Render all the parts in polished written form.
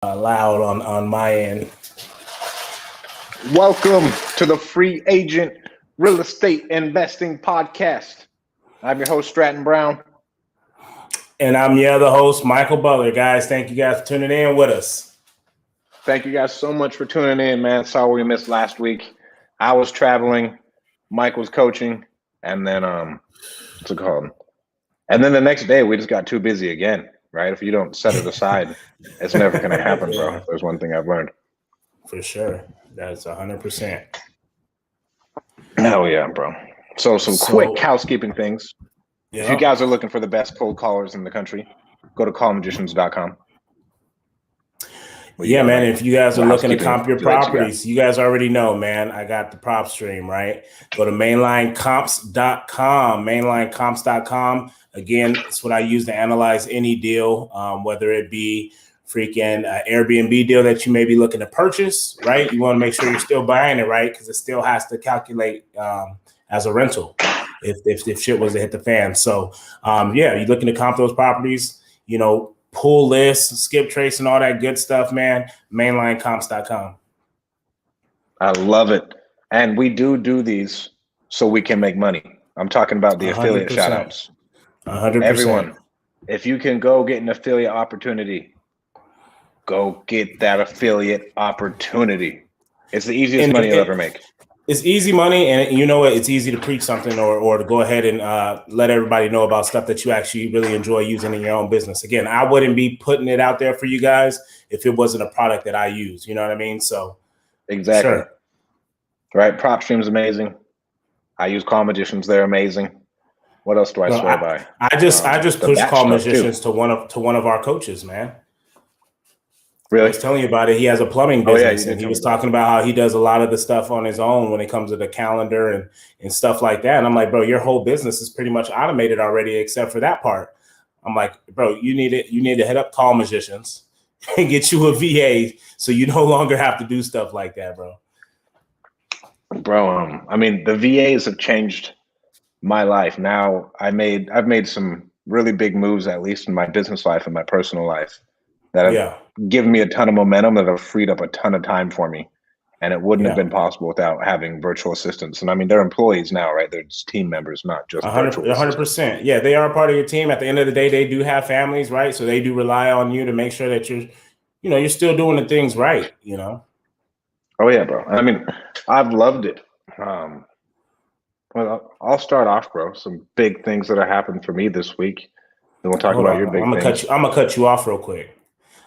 loud on my end. Welcome to the Free Agent Real Estate Investing Podcast. I'm your host, Stratton Brown. And I'm your other host, Michael Butler. Guys, thank you guys for tuning in with us. Thank you guys so much for tuning in, man. Sorry we missed last week. I was traveling, Mike was coaching, and then what's it called? And then the next day we just got too busy again, right? If you don't set it aside, it's never gonna happen, bro. If there's one thing I've learned. For sure. That's 100%. Hell yeah, bro. So some quick housekeeping things. Yeah. If you guys are looking for the best cold callers in the country, go to callmagicians.com. Yeah, man. If you guys are looking to comp your properties, you guys already know, man. I got the prop stream, right? Go to mainlinecomps.com, mainlinecomps.com. Again, it's what I use to analyze any deal, whether it be freaking Airbnb deal that you may be looking to purchase, right? You want to make sure you're still buying it, right? Because it still has to calculate as a rental if shit was to hit the fan. So, yeah, you're looking to comp those properties, pull lists, skip trace, and all that good stuff, man. Mainlinecomps.com. I love it. And we do these so we can make money. I'm talking about the 100%. Affiliate shout outs. 100%. Everyone, if you can go get an affiliate opportunity, go get that affiliate opportunity. It's the easiest money you'll ever make. It's easy money, and you know what? It's easy to preach something or to go ahead and let everybody know about stuff that you actually really enjoy using in your own business. Again, I wouldn't be putting it out there for you guys if it wasn't a product that I use. You know what I mean? So exactly. Sure. Right. PropStream's amazing. I use Call Magicians. They're amazing. What else do I swear by? I just push Call Magicians to one of our coaches, man. Really? I was telling you about it. He has a plumbing business, and he was talking about how he does a lot of the stuff on his own when it comes to the calendar and stuff like that. And I'm like, bro, your whole business is pretty much automated already, except for that part. I'm like, bro, you need to hit up Call Magicians and get you a VA so you no longer have to do stuff like that, bro. Bro, I mean, the VAs have changed my life. Now I've made some really big moves, at least in my business life and my personal life, that have given me a ton of momentum, that have freed up a ton of time for me. And it wouldn't have been possible without having virtual assistants. And I mean, they're employees now, right? They're just team members, not just 100%. Yeah, they are part of your team. At the end of the day, they do have families, right? So they do rely on you to make sure that you're still doing the things right, Oh yeah, bro. I mean, I've loved it. Well, I'll start off, bro. Some big things that have happened for me this week. Then we'll talk about your big things. I'm gonna cut you off real quick.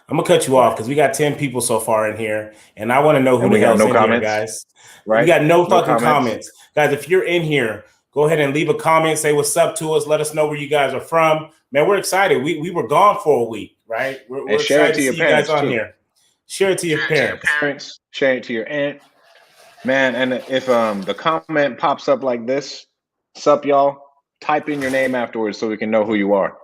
I'm gonna cut you off because we got 10 people so far in here, and I want to know who the hell's in here, guys. Right? We got no fucking comments, guys. If you're in here, go ahead and leave a comment. Say what's up to us. Let us know where you guys are from. Man, we're excited. We were gone for a week, right? We're excited to see you guys on here. Share it to your parents. Share it to your aunt. Man, and if the comment pops up like this, sup y'all, type in your name afterwards so we can know who you are.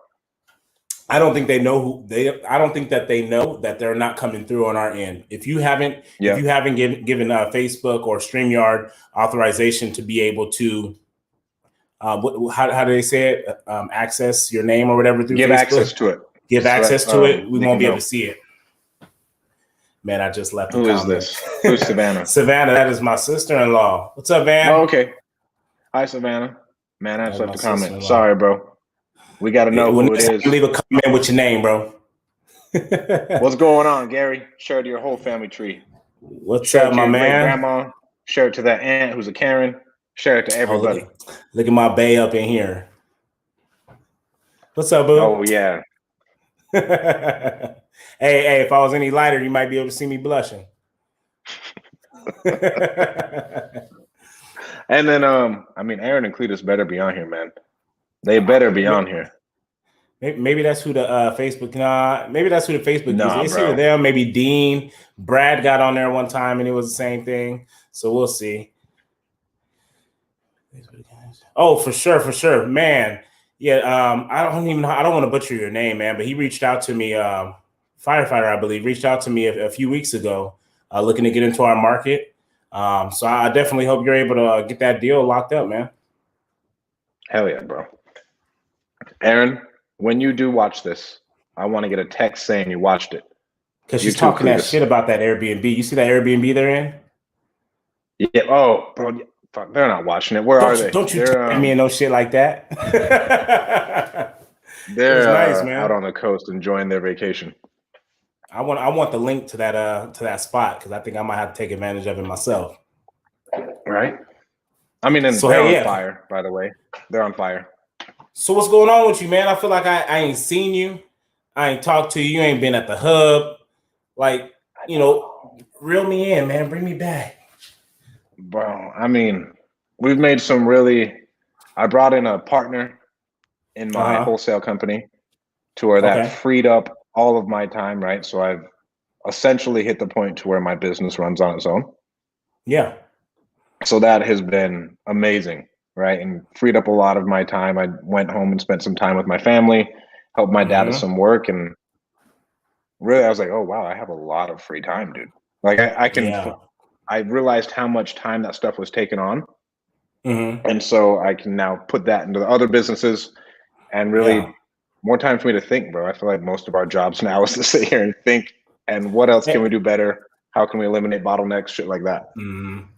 I don't think they know I don't think that they know that they're not coming through on our end. If you haven't given Facebook or StreamYard authorization to be able to how do they say it? Access your name or whatever through give Facebook? Access to it. Give access to it. We won't be able to see it. Man, I just left. Who is this? Who's Savannah? Savannah, that is my sister-in-law. What's up, Van? Oh, okay. Hi, Savannah. Man, I just left a comment. Sorry, bro. We got to know who it is. Leave a comment with your name, bro. What's going on, Gary? Share it to your whole family tree. What's up, my man? Grandma. Share it to that aunt who's a Karen. Share it to everybody. Look at my bae up in here. What's up, boo? Oh, yeah. Hey, if I was any lighter, you might be able to see me blushing. And then, I mean, Aaron and Cletus better be on here, man. They better be on here. Maybe that's who the Facebook. Maybe that's who the Facebook is. It's bro. either them, maybe Dean. Brad got on there one time and it was the same thing. So we'll see. Oh, for sure, man. Yeah, I don't want to butcher your name, man, but he reached out to me. Firefighter, I believe, reached out to me a few weeks ago, looking to get into our market. So I definitely hope you're able to get that deal locked up, man. Hell yeah, bro. Aaron, when you do watch this, I want to get a text saying you watched it. because she's talking that shit about that Airbnb. You see that Airbnb they're in? Yeah. Oh, bro, fuck, they're not watching it. Where are they? Don't you tag me in no shit like that? They're nice, man. out on the coast enjoying their vacation. I want the link to that spot because I think I might have to take advantage of it myself. Right. I mean, and they're on fire, by the way. They're on fire. So what's going on with you, man? I feel like I ain't seen you. I ain't talked to you. You ain't been at the hub. Like, reel me in, man. Bring me back. Bro, I mean, we've made I brought in a partner in my wholesale company to where that freed up all of my time, right? So I've essentially hit the point to where my business runs on its own. Yeah. So that has been amazing, right? And freed up a lot of my time. I went home and spent some time with my family, helped my dad with some work, and really I was like, oh wow, I have a lot of free time, dude. Like I realized how much time that stuff was taking on. And so I can now put that into the other businesses and really more time for me to think, bro. I feel like most of our jobs now is to sit here and think, and what else can we do better? How can we eliminate bottlenecks, shit like that?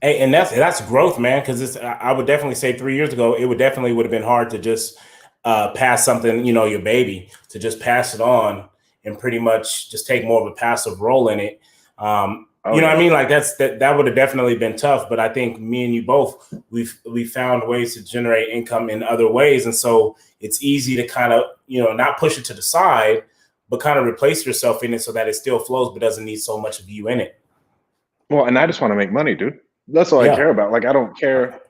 Hey, and that's growth, man. Because I would definitely say 3 years ago, it would have been hard to just pass something, your baby, to just pass it on and pretty much just take more of a passive role in it. What I mean? Like that would have definitely been tough. But I think me and you both, we've found ways to generate income in other ways, and so it's easy to kind of not push it to the side, but kind of replace yourself in it so that it still flows, but doesn't need so much of you in it. Well, and I just want to make money, dude. That's all I care about. Like, I don't care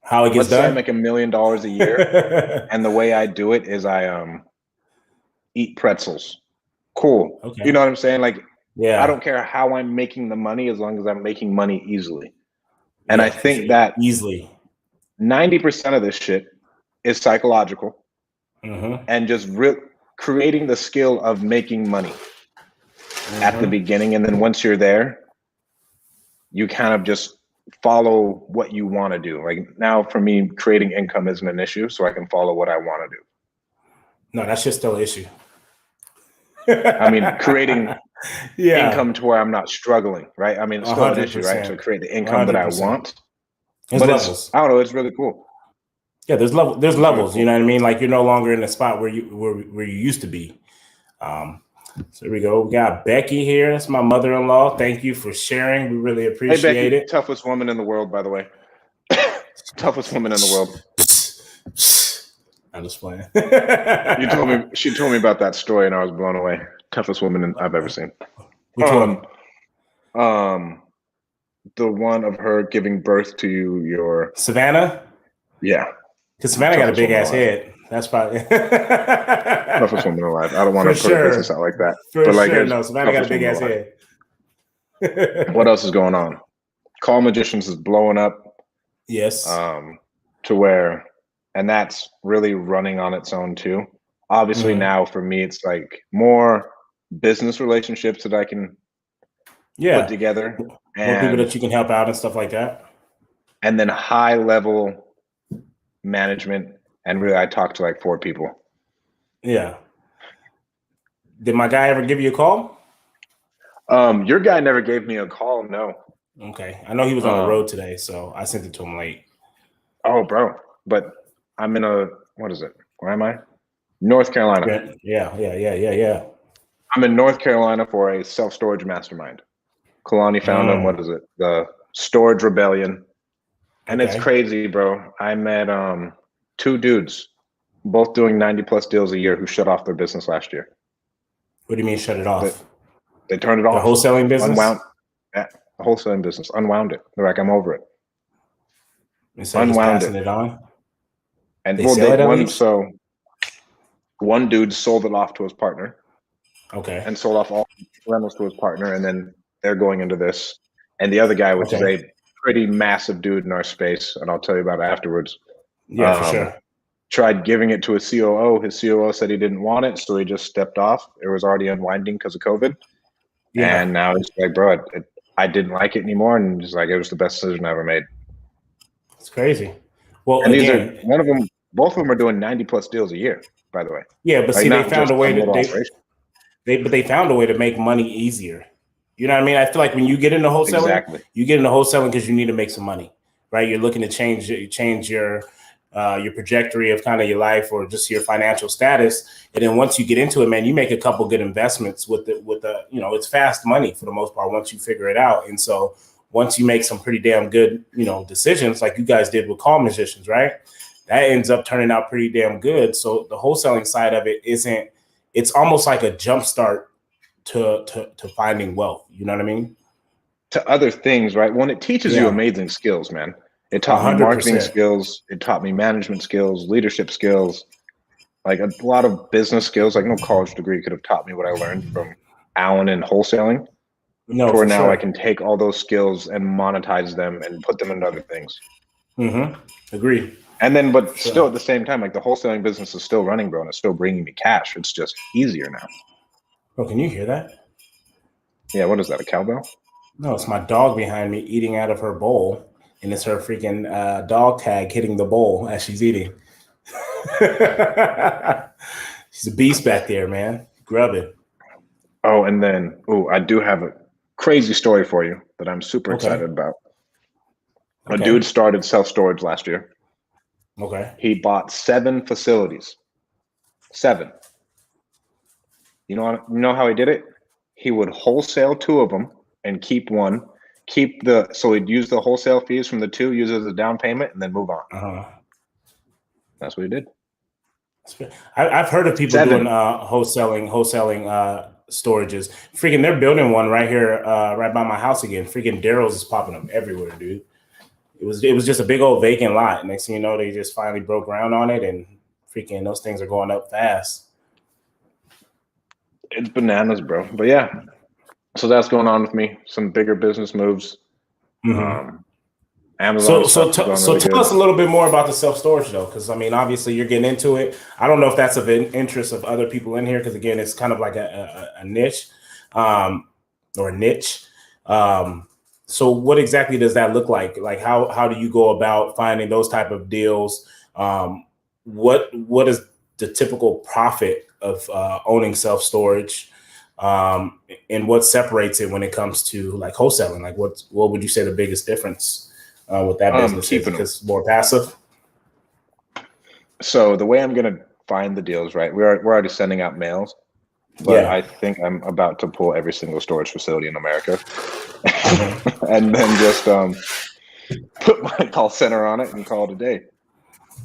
how it gets done. Let's say I make $1 million a year, and the way I do it is I eat pretzels. Cool. Okay. You know what I'm saying? Like, I don't care how I'm making the money as long as I'm making money easily. And I think that easily 90% of this shit is psychological and just creating the skill of making money at the beginning. And then once you're there, you kind of just follow what you want to do. Like now for me, creating income isn't an issue, so I can follow what I want to do. No, that's just still an issue. I mean, creating income to where I'm not struggling, right? I mean, it's still an issue, right? To create the income 100%. That I want. There's levels. I don't know, it's really cool. Yeah, there's levels, cool. You know what I mean? Like you're no longer in the spot where you used to be. So here we go. We got Becky here. That's my mother-in-law. Thank you for sharing. We really appreciate it. Toughest woman in the world, by the way. Toughest woman in the world. I'm just playing. She told me about that story and I was blown away. Toughest woman I've ever seen. Which one? The one of her giving birth to your Savannah? Yeah. Because Savannah got a big ass head. That's probably toughest woman alive. I don't want to put a business out like that. But like, no, Savannah got a big ass head. What else is going on? Call Magicians is blowing up. Yes. To where, and that's really running on its own too. Obviously now for me, it's like more business relationships that I can put together. More people that you can help out and stuff like that. And then high level management. And really, I talked to like 4 people. Yeah. Did my guy ever give you a call? Your guy never gave me a call. No. Okay. I know he was on the road today, so I sent it to him late. Oh, bro. But I'm in what is it? Where am I? North Carolina. Yeah. I'm in North Carolina for a self-storage mastermind. Kalani found him. What is it? The Storage Rebellion. And it's crazy, bro. I met 2 dudes, both doing 90+ deals a year, who shut off their business last year. What do you mean shut it off? They turned it off. The wholesaling business? Unwound. Yeah, the wholesaling business. Unwound it. They're like, I'm over it. Unwound it on? And one dude sold it off to his partner. Okay. And sold off all rentals to his partner, and then they're going into this. And the other guy, which is a pretty massive dude in our space, and I'll tell you about it afterwards. Yeah, for sure. Tried giving it to a COO. His COO said he didn't want it, so he just stepped off. It was already unwinding because of COVID. Yeah. And now he's like, bro, I didn't like it anymore. And just like, it was the best decision I ever made. It's crazy. Well, and both of them are doing 90+ deals a year, by the way. Yeah, but like, see, they found a way to they found a way to make money easier. You know what I mean? I feel like when you get into wholesaling, you get into wholesaling because you need to make some money, right? You're looking to change your trajectory of kind of your life or just your financial status. And then once you get into it, man, you make a couple good investments with the, it's fast money for the most part once you figure it out. And so once you make some pretty damn good, decisions like you guys did with Call Musicians, right? That ends up turning out pretty damn good. So the wholesaling side of it it's almost like a jump start to finding wealth. You know what I mean? To other things, right? When it teaches you amazing skills, man. It taught 100%. Me marketing skills. It taught me management skills, leadership skills, like a lot of business skills. Like no college degree could have taught me what I learned from Allen and wholesaling. No, for now, I can take all those skills and monetize them and put them into other things. Agreed. And then, but still at the same time, like the wholesaling business is still running, bro, and it's still bringing me cash. It's just easier now. Bro, can you hear that? Yeah, what is that, a cowbell? No, it's my dog behind me eating out of her bowl, and it's her freaking dog tag hitting the bowl as she's eating. She's a beast back there, man. Grubbing. Oh, and then, I do have a crazy story for you that I'm super excited about. A dude started self-storage last year. Okay. He bought 7 facilities. 7. You know how he did it? He would wholesale 2 of them and keep 1. So he'd use the wholesale fees from the 2, use it as a down payment, and then move on. That's what he did. I've heard of people 7. Doing wholesaling storages. Freaking, they're building one right here, right by my house again. Freaking Daryl's is popping up everywhere, dude. It was just a big old vacant lot. Next thing you know, they just finally broke ground on it, and freaking those things are going up fast. It's bananas, bro. But yeah, so that's going on with me. Some bigger business moves. Amazon. So tell us a little bit more about the self-storage though, because I mean, obviously you're getting into it. I don't know if that's of interest of other people in here, because again, it's kind of like a niche, or a niche. So what exactly does that look like? Like how do you go about finding those type of deals? What is the typical profit of owning self-storage? And what separates it when it comes to like wholesaling? Like what would you say the biggest difference with that business is? Because it's more passive? So the way I'm going to find the deals, right? We're already sending out mails. But I think I'm about to pull every single storage facility in America and then just put my call center on it and call it a day.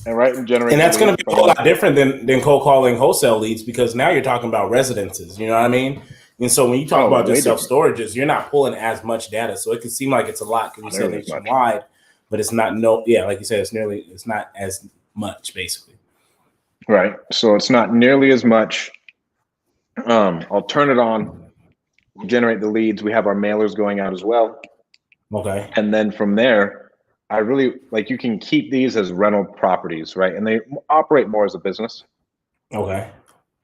And generate. And that's going to be a whole lot different than cold calling wholesale leads, because now you're talking about residences, you know what I mean? And so when you talk about just self-storages, you're not pulling as much data. So it can seem like it's a lot because you said nationwide, but it's not like you said, it's not as much basically. Right. So it's not nearly as much. I'll turn it on, generate the leads. We have our mailers going out as well. Okay. And then from there, I really you can keep these as rental properties, right? And they operate more as a business. Okay.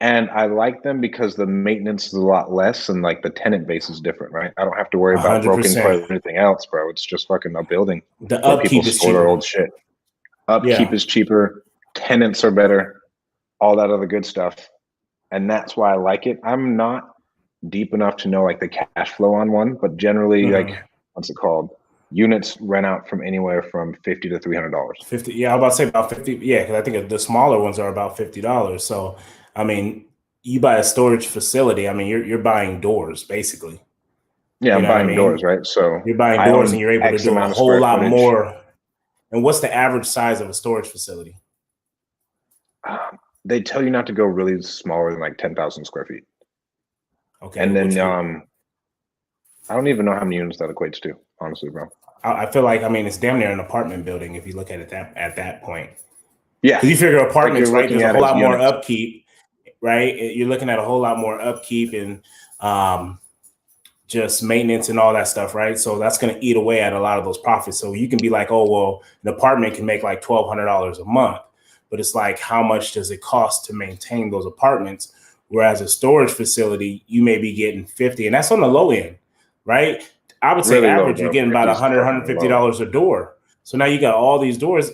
And I like them because the maintenance is a lot less and the tenant base is different, right? I don't have to worry about 100%. Broken toilet or anything else, bro. It's just fucking a building. The upkeep is cheaper. Their old shit. Upkeep is cheaper. Tenants are better. All that other good stuff. And that's why I like it. I'm not deep enough to know the cash flow on one, but generally what's it called? Units rent out from anywhere from $50 to $300. 50, yeah, I'm about to say about 50. Yeah, because I think the smaller ones are about $50. So, I mean, you buy a storage facility. I mean, you're buying doors basically. Yeah, I'm buying doors, right? So you're buying doors, and you're able to do a whole lot more. And what's the average size of a storage facility? They tell you not to go really smaller than 10,000 square feet. Okay. And then I don't even know how many units that equates to, honestly, bro. I feel like, it's damn near an apartment building if you look at it at that point. Yeah. Because you figure apartments, right? There's a whole lot more upkeep, right? You're looking at a whole lot more upkeep and just maintenance and all that stuff, right? So that's going to eat away at a lot of those profits. So you can be like, oh, well, an apartment can make $1,200 a month. But it's how much does it cost to maintain those apartments? Whereas a storage facility, you may be getting $50, and that's on the low end, right? I would say really average, you're getting about $100, $150 a door. So now you got all these doors.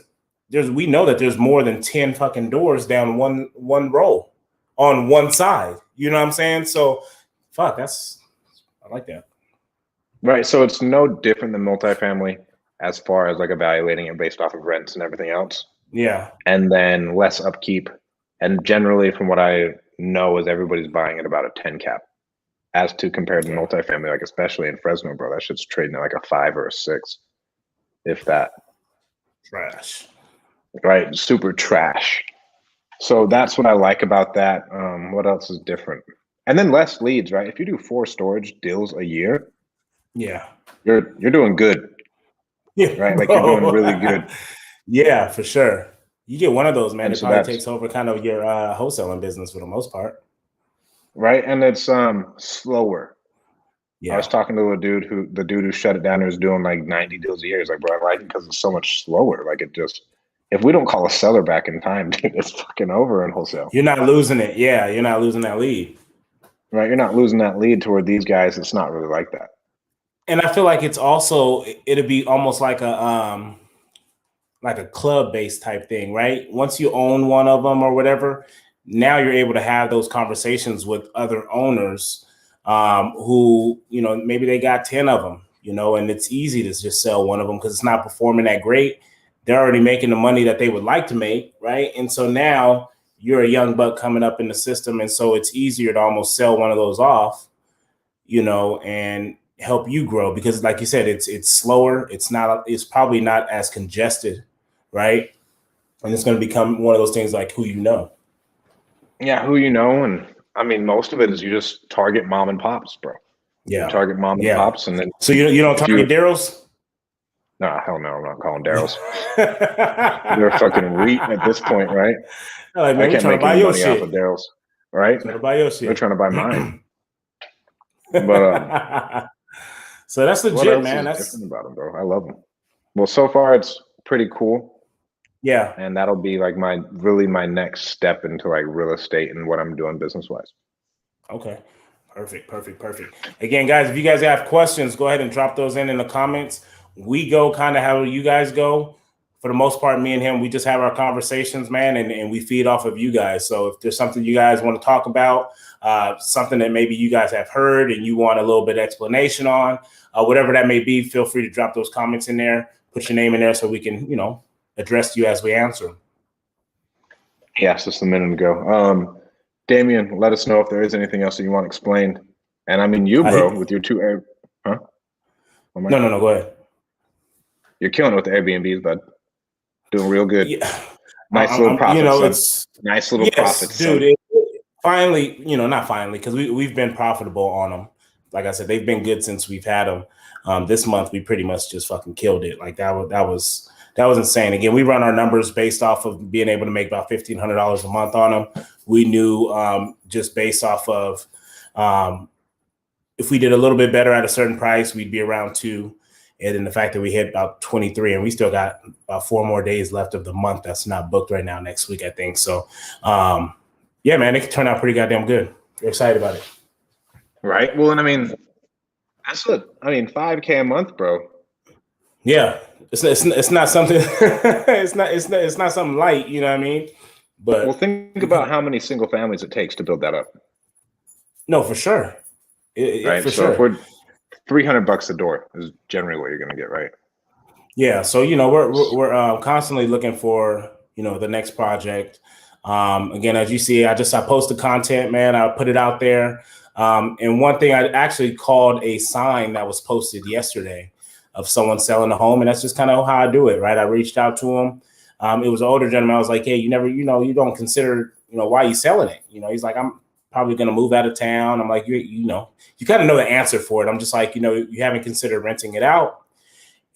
We know that there's more than 10 fucking doors down one row on one side. You know what I'm saying? So, I like that. Right. So it's no different than multifamily as far as like evaluating it based off of rents and everything else. Yeah. And then less upkeep. And generally, from what I know, is everybody's buying at about a 10 cap, as to compared to Okay. multifamily, like especially in Fresno, bro. That shit's trading at like a 5 or a 6, if that. Trash. Right. Super trash. So that's what I like about that. What else is different? And then less leads, right? If you do 4 storage deals a year, Yeah. you're doing good, Yeah, right? Like you're doing bro. really good. Yeah, for sure. You get one of those, man. And It so probably that's takes over kind of your wholesaling business for the most part. right. And it's slower. I was Yeah. talking to the dude who shut it down, who's doing like 90 deals a year. He's like, bro, I like it because it's so much slower. Like it just, if we don't call a seller back in time, dude, it's fucking over in wholesale. You're not losing it. Yeah, you're not losing that lead. Right. You're not losing that lead toward these guys. It's not really like that. And I feel like it's also it'd be almost like a club based type thing, right? Once you own one of them or whatever, now you're able to have those conversations with other owners who, you know, maybe they got 10 of them, you know, and it's easy to just sell one of them because it's not performing that great. They're already making the money that they would like to make, right? And so now you're a young buck coming up in the system. And so it's easier to almost sell one of those off, you know, and help you grow because like you said, it's slower. It's probably not as congested, right? And it's going to become one of those things like who you know. Yeah. Who you know. And I mean, most of it is you just target mom and pops, bro. You Yeah. target mom and Yeah. pops. And then So you don't if you, target Daryl's? nah, hell no, I'm not calling Daryl's. They're fucking REIT at this point, right? Like, man, I we can't trying make to buy any your money off shit. of Daryl's, right? Trying to buy your They're shit. trying to buy mine. But so that's what legit, else man. is That's different about them, bro? I love them. Well, so far it's pretty cool, yeah. and that'll be like my next step into like real estate and what I'm doing business wise. Okay. Perfect. Again, guys, if you guys have questions, go ahead and drop those in the comments. We go kind of how you guys go. For the most part, me and him, we just have our conversations, man, and we feed off of you guys. So if there's something you guys want to talk about, something that maybe you guys have heard and you want a little bit of explanation on, whatever that may be, feel free to drop those comments in there, put your name in there so we can, you know, address you as we answer them. Yes, just a minute ago. Damien, let us know if there is anything else that you want explained. And I mean, you, bro, with your two Air, huh? No, go ahead. You're killing it with the Airbnbs, bud. Doing real good. Yeah. Nice little profits, you know, son. it's Nice little profits, dude. son. Finally, you know, not finally, because we've been profitable on them. Like I said, they've been good since we've had them. This month, we pretty much just fucking killed it. Like that was insane. Again, we run our numbers based off of being able to make about $1,500 a month on them. We knew just based off of if we did a little bit better at a certain price, we'd be around 2. And then the fact that we hit about 23 and we still got about 4 more days left of the month that's not booked right now next week, I think. So, yeah, man, it could turn out pretty goddamn good. We're excited about it. Right. Well, and I mean, that's what I mean. $5K a month, bro. Yeah, it's not something. it's not something light. You know what I mean? But well, think about how many single families it takes to build that up. No, for sure. Right. For so sure. if we're $300 a door is generally what you're going to get, right? Yeah. So you know we're constantly looking for the next project. Again, as you see, I post the content, man. I put it out there. And one thing I actually called a sign that was posted yesterday of someone selling a home, and that's just kind of how I do it, right? I reached out to him. It was an older gentleman. I was like, hey, you don't consider, why you selling it? He's like, I'm probably going to move out of town. I'm like, you kind of know the answer for it. I'm just like, you haven't considered renting it out.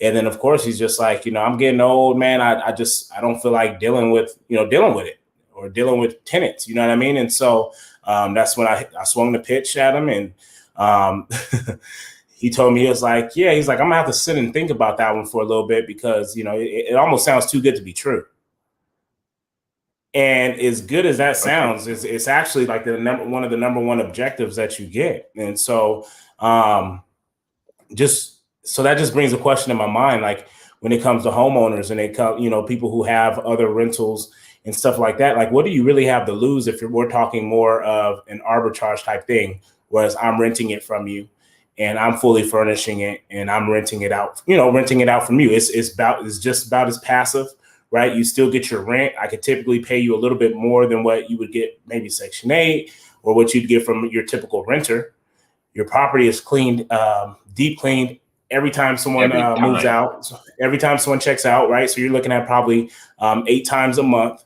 And then of course he's just like, I'm getting old, man. I don't feel like dealing with it or dealing with tenants. You know what I mean? And so that's when I swung the pitch at him, and he told me, he was like, he's like, I'm gonna have to sit and think about that one for a little bit because it almost sounds too good to be true. And as good as that sounds, it's actually like one of the number one objectives that you get. And so that just brings a question in my mind, like when it comes to homeowners and they come, people who have other rentals and stuff like that, like what do you really have to lose if we're talking more of an arbitrage type thing, whereas I'm renting it from you and I'm fully furnishing it and I'm renting it out, renting it out from you. It's just about as passive, right? You still get your rent. I could typically pay you a little bit more than what you would get maybe Section 8 or what you'd get from your typical renter. Your property is cleaned, deep cleaned every time someone moves out, every time someone checks out, right? So you're looking at probably 8 times a month.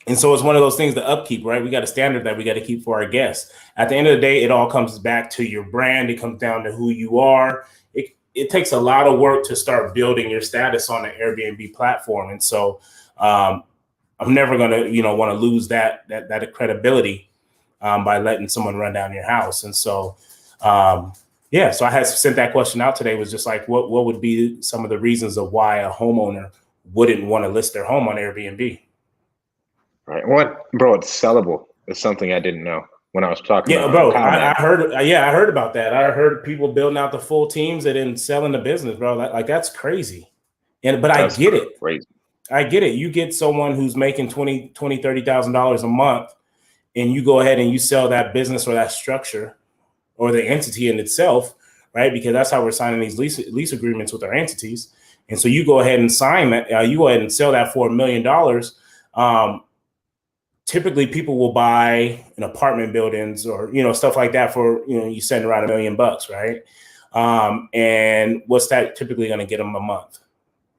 And so it's one of those things, the upkeep, right? We got a standard that we got to keep for our guests. At the end of the day, it all comes back to your brand. It comes down to who you are. It takes a lot of work to start building your status on the Airbnb platform. And so I'm never going to, want to lose that credibility by letting someone run down your house. And so, so I had sent that question out today, was just like, what would be some of the reasons of why a homeowner wouldn't want to list their home on Airbnb? Right. What, bro? It's sellable. It's something I didn't know when I was talking. Yeah, about bro. I heard. I heard about that. I heard people building out the full teams and then selling the business, bro. Like that's crazy. But I get it. Crazy. I get it. You get someone who's making $30,000 a month, and you go ahead and you sell that business or that structure or the entity in itself, right? Because that's how we're signing these lease agreements with our entities. And so you go ahead and sign that. You go ahead and sell that for $1 million. Typically people will buy an apartment buildings or, stuff like that for, you send around $1 million, right? And what's that typically going to get them a month?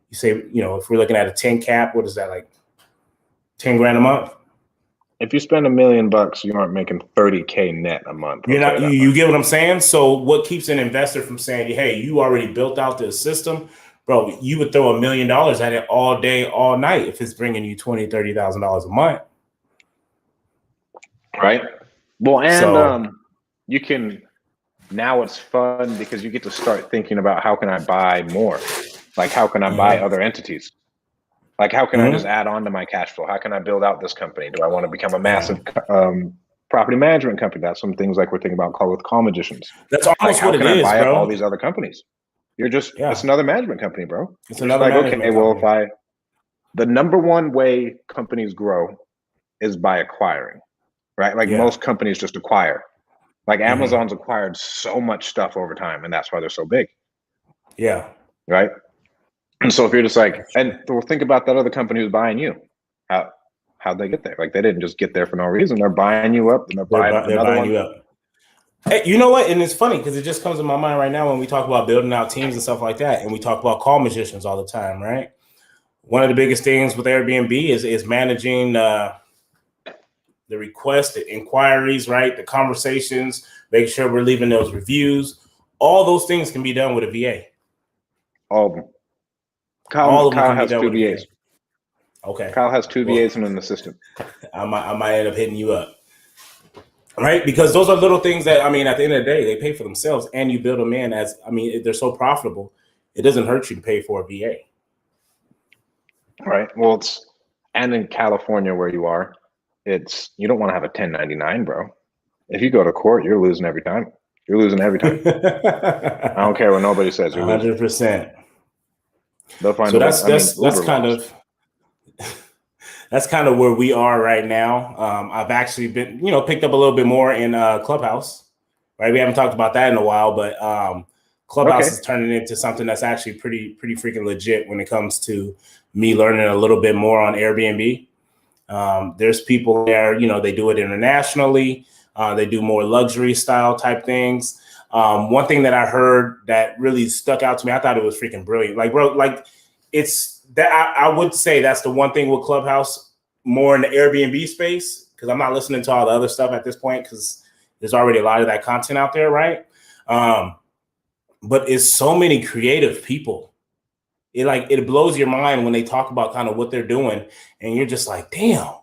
You say, if we're looking at a 10 cap, what is that, like 10 grand a month? If you spend $1 million, you aren't making 30K net a month. You get what I'm saying? So what keeps an investor from saying, hey, you already built out the system, bro, you would throw $1 million at it all day, all night if it's bringing you $20,000, $30,000 a month. Right. Well, and you can, now it's fun because you get to start thinking about how can I buy more? Like, how can I buy other entities? Like, how can I just add on to my cash flow? How can I build out this company? Do I want to become a massive property management company? That's some things like we're thinking about with Call Magicians. That's almost what it is, bro. How can I buy up all these other companies? You're just, it's another management company, bro. It's another management company. Well, the number one way companies grow is by acquiring. Right? Like most companies just acquire. Like Amazon's acquired so much stuff over time, and that's why they're so big. Yeah. Right? And so if you're just like, and think about that other company who's buying you. How'd they get there? Like they didn't just get there for no reason. They're buying you up and they're buying you up. Hey, you know what? And it's funny because it just comes to my mind right now when we talk about building out teams and stuff like that, and we talk about Call Magicians all the time, right? One of the biggest things with Airbnb is managing the requests, the inquiries, right? The conversations, making sure we're leaving those reviews. All those things can be done with a VA. All of them. Kyle has 2 VAs. Okay. Kyle has 2 VAs and an assistant. I might end up hitting you up. Right? Because those are little things that, at the end of the day, they pay for themselves and you build them in they're so profitable. It doesn't hurt you to pay for a VA. Right. Well, and in California where you are, you don't want to have a 1099, bro. If you go to court, you're losing every time. You're losing every time. I don't care what nobody says. You're 100%. They'll find so that's kind of where we are right now. I've actually been, picked up a little bit more in Clubhouse, right? We haven't talked about that in a while, but Clubhouse is turning into something that's actually pretty freaking legit when it comes to me learning a little bit more on Airbnb. There's people there, they do it internationally. They do more luxury style type things. One thing that I heard that really stuck out to me, I thought it was freaking brilliant. Like, bro, it's that I would say that's the one thing with Clubhouse more in the Airbnb space, because I'm not listening to all the other stuff at this point because there's already a lot of that content out there, right? But it's so many creative people. It blows your mind when they talk about kind of what they're doing, and you're just like, damn.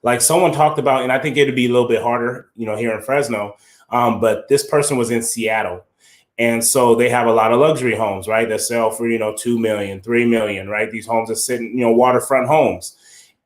Like someone talked about, and I think it'd be a little bit harder, here in Fresno, but this person was in Seattle. And so they have a lot of luxury homes, right? That sell for, $2 million, $3 million, right? These homes are sitting, waterfront homes.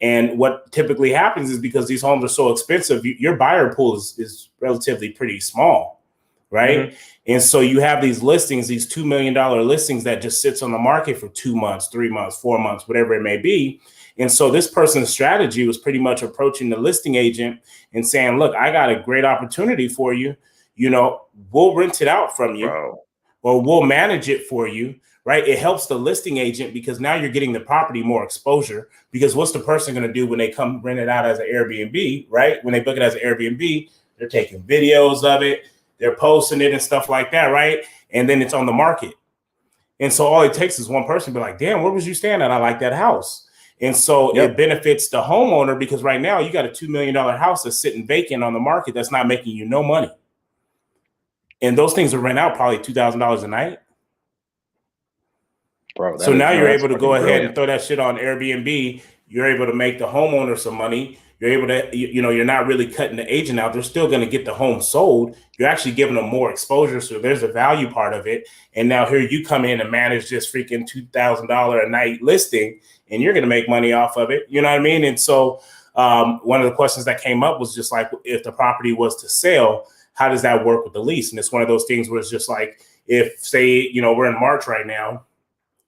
And what typically happens is because these homes are so expensive, your buyer pool is relatively pretty small, right? Mm-hmm. And so you have these listings, these $2 million listings that just sits on the market for 2 months, 3 months, 4 months, whatever it may be. And so this person's strategy was pretty much approaching the listing agent and saying, look, I got a great opportunity for you. we'll rent it out from you, Bro. or we'll manage it for you, right? It helps the listing agent because now you're getting the property more exposure, because what's the person going to do when they come rent it out as an Airbnb, right? When they book it as an Airbnb, they're taking videos of it, they're posting it and stuff like that, right? And then it's on the market. And so all it takes is one person to be like, damn, where was you staying at? I like that house. And so it benefits the homeowner, because right now you got a $2 million house that's sitting vacant on the market that's not making you no money. And those things will rent out probably $2,000 a night. Bro, so now you're able to go ahead and throw that shit on Airbnb. You're able to make the homeowner some money. You're able to, you're not really cutting the agent out. They're still going to get the home sold. You're actually giving them more exposure. So there's a value part of it. And now here you come in and manage this freaking $2,000 a night listing, and you're going to make money off of it. You know what I mean? And so one of the questions that came up was just like, if the property was to sell, how does that work with the lease? And it's one of those things where it's just like, if say, we're in March right now,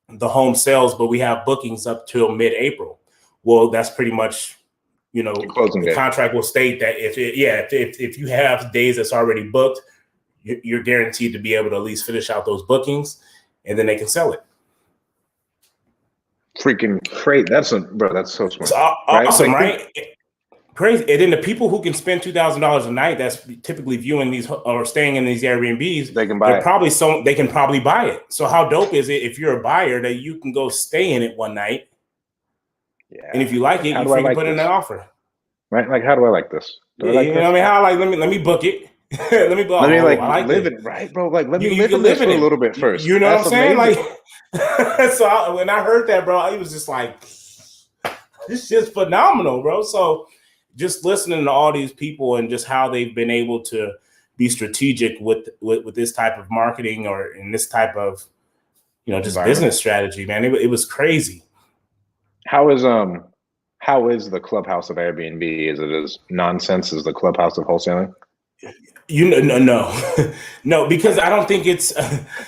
the home sells, but we have bookings up till mid-April. Well, that's pretty much, the contract will state that if you have days that's already booked, you're guaranteed to be able to at least finish out those bookings, and then they can sell it. Freaking great. That's so smart. It's awesome, right? Crazy. And then the people who can spend $2,000 a night, that's typically viewing these or staying in these Airbnbs, they can buy it. They can probably buy it. So how dope is it if you're a buyer that you can go stay in it one night? Yeah. And if you like it, you freaking put in an offer. Right? Like, how do I like this? Let me book it. let me live it, right, bro? Like, let me live in this for a little bit first. You know what I'm saying? Amazing. Like, so when I heard that, bro, I was just like, it's just phenomenal, bro. So just listening to all these people and just how they've been able to be strategic with this type of marketing or in this type of, just business strategy, man. It was crazy. How is the clubhouse of Airbnb? Is it as nonsense as the clubhouse of wholesaling? No, because I don't think it's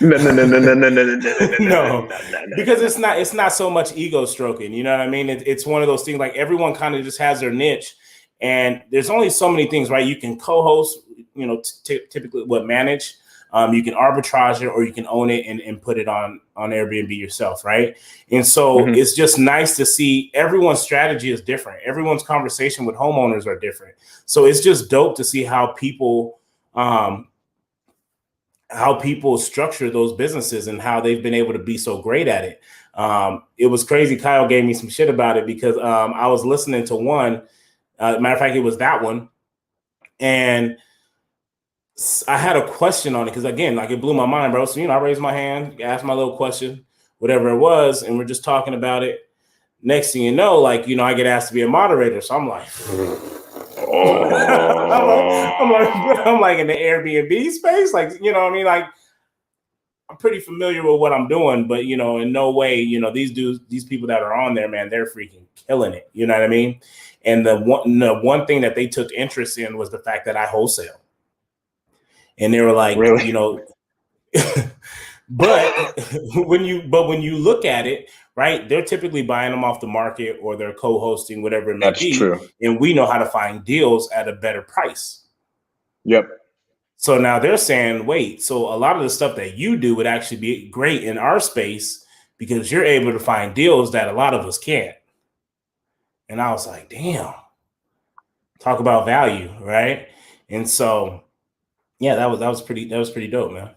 no, because it's not so much ego stroking. You know what I mean? It's one of those things like everyone kind of just has their niche, and there's only so many things, right? You can co-host, typically manage. You can arbitrage it, or you can own it and put it on Airbnb yourself, right? And so it's just nice to see everyone's strategy is different. Everyone's conversation with homeowners are different. So it's just dope to see how people structure those businesses and how they've been able to be so great at it. It was crazy. Kyle gave me some shit about it because I was listening to one. Matter of fact, it was that one, and I had a question on it because, again, like, it blew my mind, bro. So, I raised my hand, asked my little question, whatever it was, and we're just talking about it. Next thing you know, like, I get asked to be a moderator. So I'm like, I'm like in the Airbnb space, like, what I mean? Like, I'm pretty familiar with what I'm doing, but, in no way, these people that are on there, man, they're freaking killing it. You know what I mean? And the one thing that they took interest in was the fact that I wholesale. And they were like, really? but when you look at it, right, they're typically buying them off the market or they're co-hosting, whatever it may be. That's true. And we know how to find deals at a better price. Yep. So now they're saying, wait, so a lot of the stuff that you do would actually be great in our space because you're able to find deals that a lot of us can't. And I was like, damn, talk about value, right? And so, yeah, that was pretty dope, man.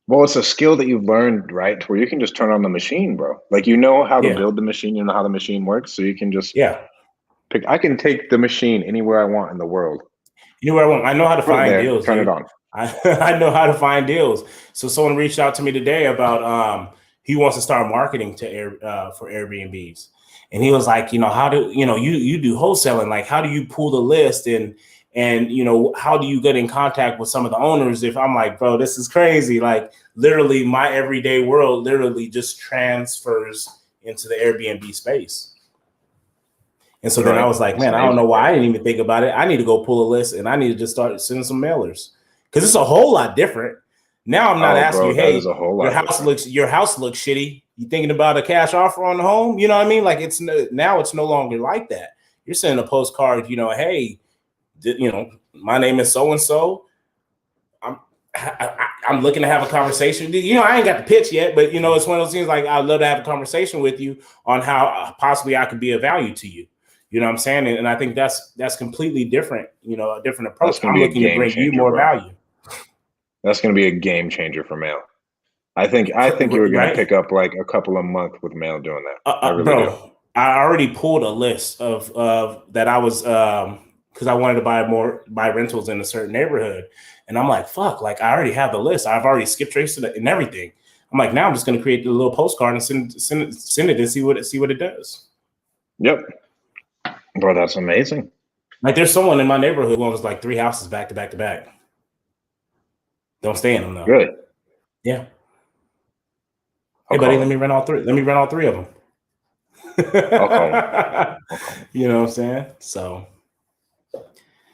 Well, it's a skill that you've learned, right? Where you can just turn on the machine, bro. Like, how to build the machine, how the machine works. So you can just pick. I can take the machine anywhere I want in the world. Anywhere I want. I know how to find deals. Turn it on. I know how to find deals. So someone reached out to me today about he wants to start marketing for Airbnbs. And he was like, how do you do wholesaling? Like, how do you pull the list and how do you get in contact with some of the owners? If I'm like, bro, this is crazy. Like, literally my everyday world literally just transfers into the Airbnb space. And so then I was like, man, I don't know why I didn't even think about it. I need to go pull a list and I need to just start sending some mailers because it's a whole lot different. Now I'm not asking you, hey, your house looks shitty. You thinking about a cash offer on the home? You know what I mean? Like, it's no longer like that. You're sending a postcard, hey, my name is so-and-so. I'm looking to have a conversation. You know, I ain't got the pitch yet, but you know, it's one of those things like I'd love to have a conversation with you on how possibly I could be of value to you. You know what I'm saying? And I think that's completely different, you know, a different approach. I'm looking to bring you more value. That's going to be a game changer for mail. I think you were going to pick up like a couple a month with mail doing that. I really do. I already pulled a list of that I was because I wanted to buy rentals in a certain neighborhood. And I'm like, fuck, like I already have the list. I've already skip traced it and everything. I'm like, now I'm just going to create a little postcard and send it and see what it does. Yep. Bro, that's amazing. Like there's someone in my neighborhood who owns like 3 houses back to back to back. Don't stay in them though. Good. Yeah. Hey buddy, let me rent all three. Let me rent all 3 of them. Okay. You know what I'm saying? So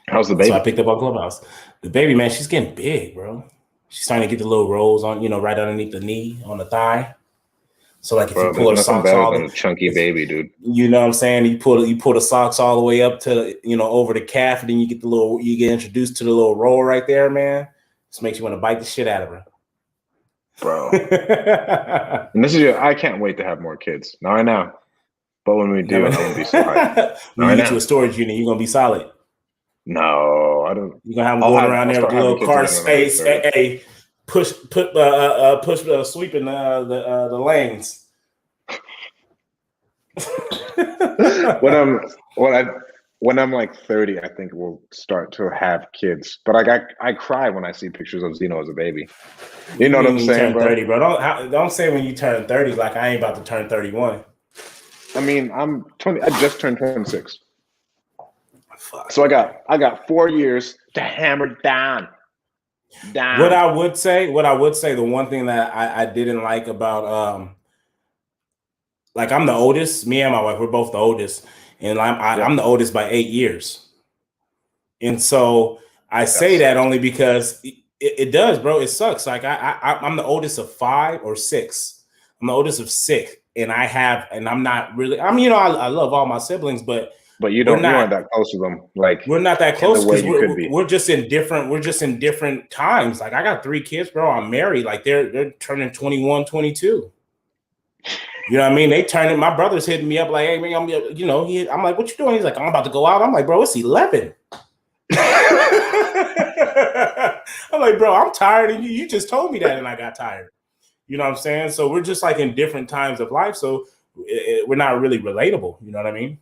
how's the baby? So I picked up on Clubhouse. The baby, man, she's getting big, bro. She's starting to get the little rolls on, you know, right underneath the knee, on the thigh. So like if you pull her socks all a chunky baby, dude. You know what I'm saying? You pull the socks all the way up to, you know, over the calf, and then you get introduced to the little roll right there, man. This makes you want to bite the shit out of her. Bro. And I can't wait to have more kids. Not right now. But when we do, I'm gonna be solid. When you get to a storage unit, you're gonna be solid. No, I don't. You're gonna have them going around there with a little car space. Hey, sweeping the lanes. When I'm like 30, I think we'll start to have kids. But like I cry when I see pictures of Zeno as a baby. You know what I'm saying, bro? 30, bro. Don't say when you turn 30 like I ain't about to turn 31. I mean, I'm 20. I just turned 26. Fuck. So I got 4 years to hammer down. What I would say, the one thing that I didn't like about like I'm the oldest. Me and my wife, we're both the oldest, and I'm the oldest by 8 years. And so I say that only because it does, bro. It sucks. Like I'm the oldest of 5 or 6. I'm the oldest of 6, and I'm not really. I mean, you know, I love all my siblings, but you aren't that close to them. Like we're not that close because we're just in different times. Like I got 3 kids, bro. I'm married. Like they're turning 21, 22. You know what I mean? They turning. My brother's hitting me up like, "Hey man, I'm like, what you doing?" He's like, "I'm about to go out." I'm like, "Bro, it's 11." I'm like, "Bro, I'm tired, and you just told me that, and I got tired." You know what I'm saying? So we're just like in different times of life, so we're not really relatable. You know what I mean?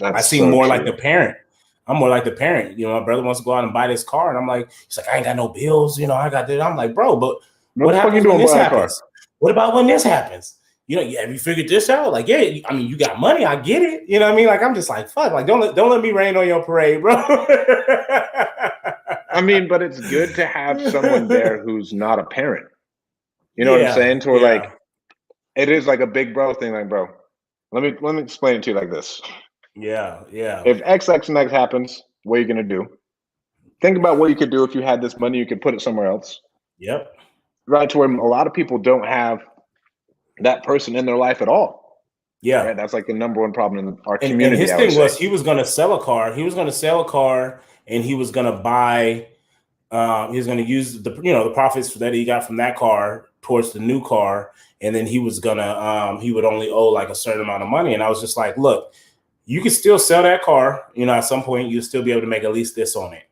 I seem more like the parent. I'm more like the parent. You know, my brother wants to go out and buy this car, and I'm like, he's like, I ain't got no bills. You know, I got that. I'm like, bro, but what happens when this happens? What about when this happens? You know, have you figured this out? Like, yeah, I mean, you got money. I get it. You know what I mean? Like, I'm just like, fuck. Like, don't let me rain on your parade, bro. I mean, but it's good to have someone there who's not a parent. You know what I'm saying? To where like, it is like a big bro thing. Like, bro, let me explain it to you like this. Yeah. If X and X happens, what are you gonna do? Think about what you could do if you had this money. You could put it somewhere else. Yep. Right, to where a lot of people don't have that person in their life at all. Yeah, right? That's like the number one problem in our community. And his thing was he was going to sell a car. He was going to sell a car, and he was going to buy. He was going to use the profits that he got from that car towards the new car, and then he was gonna he would only owe like a certain amount of money. And I was just like, look, you can still sell that car. You know, at some point you'll still be able to make at least this on it.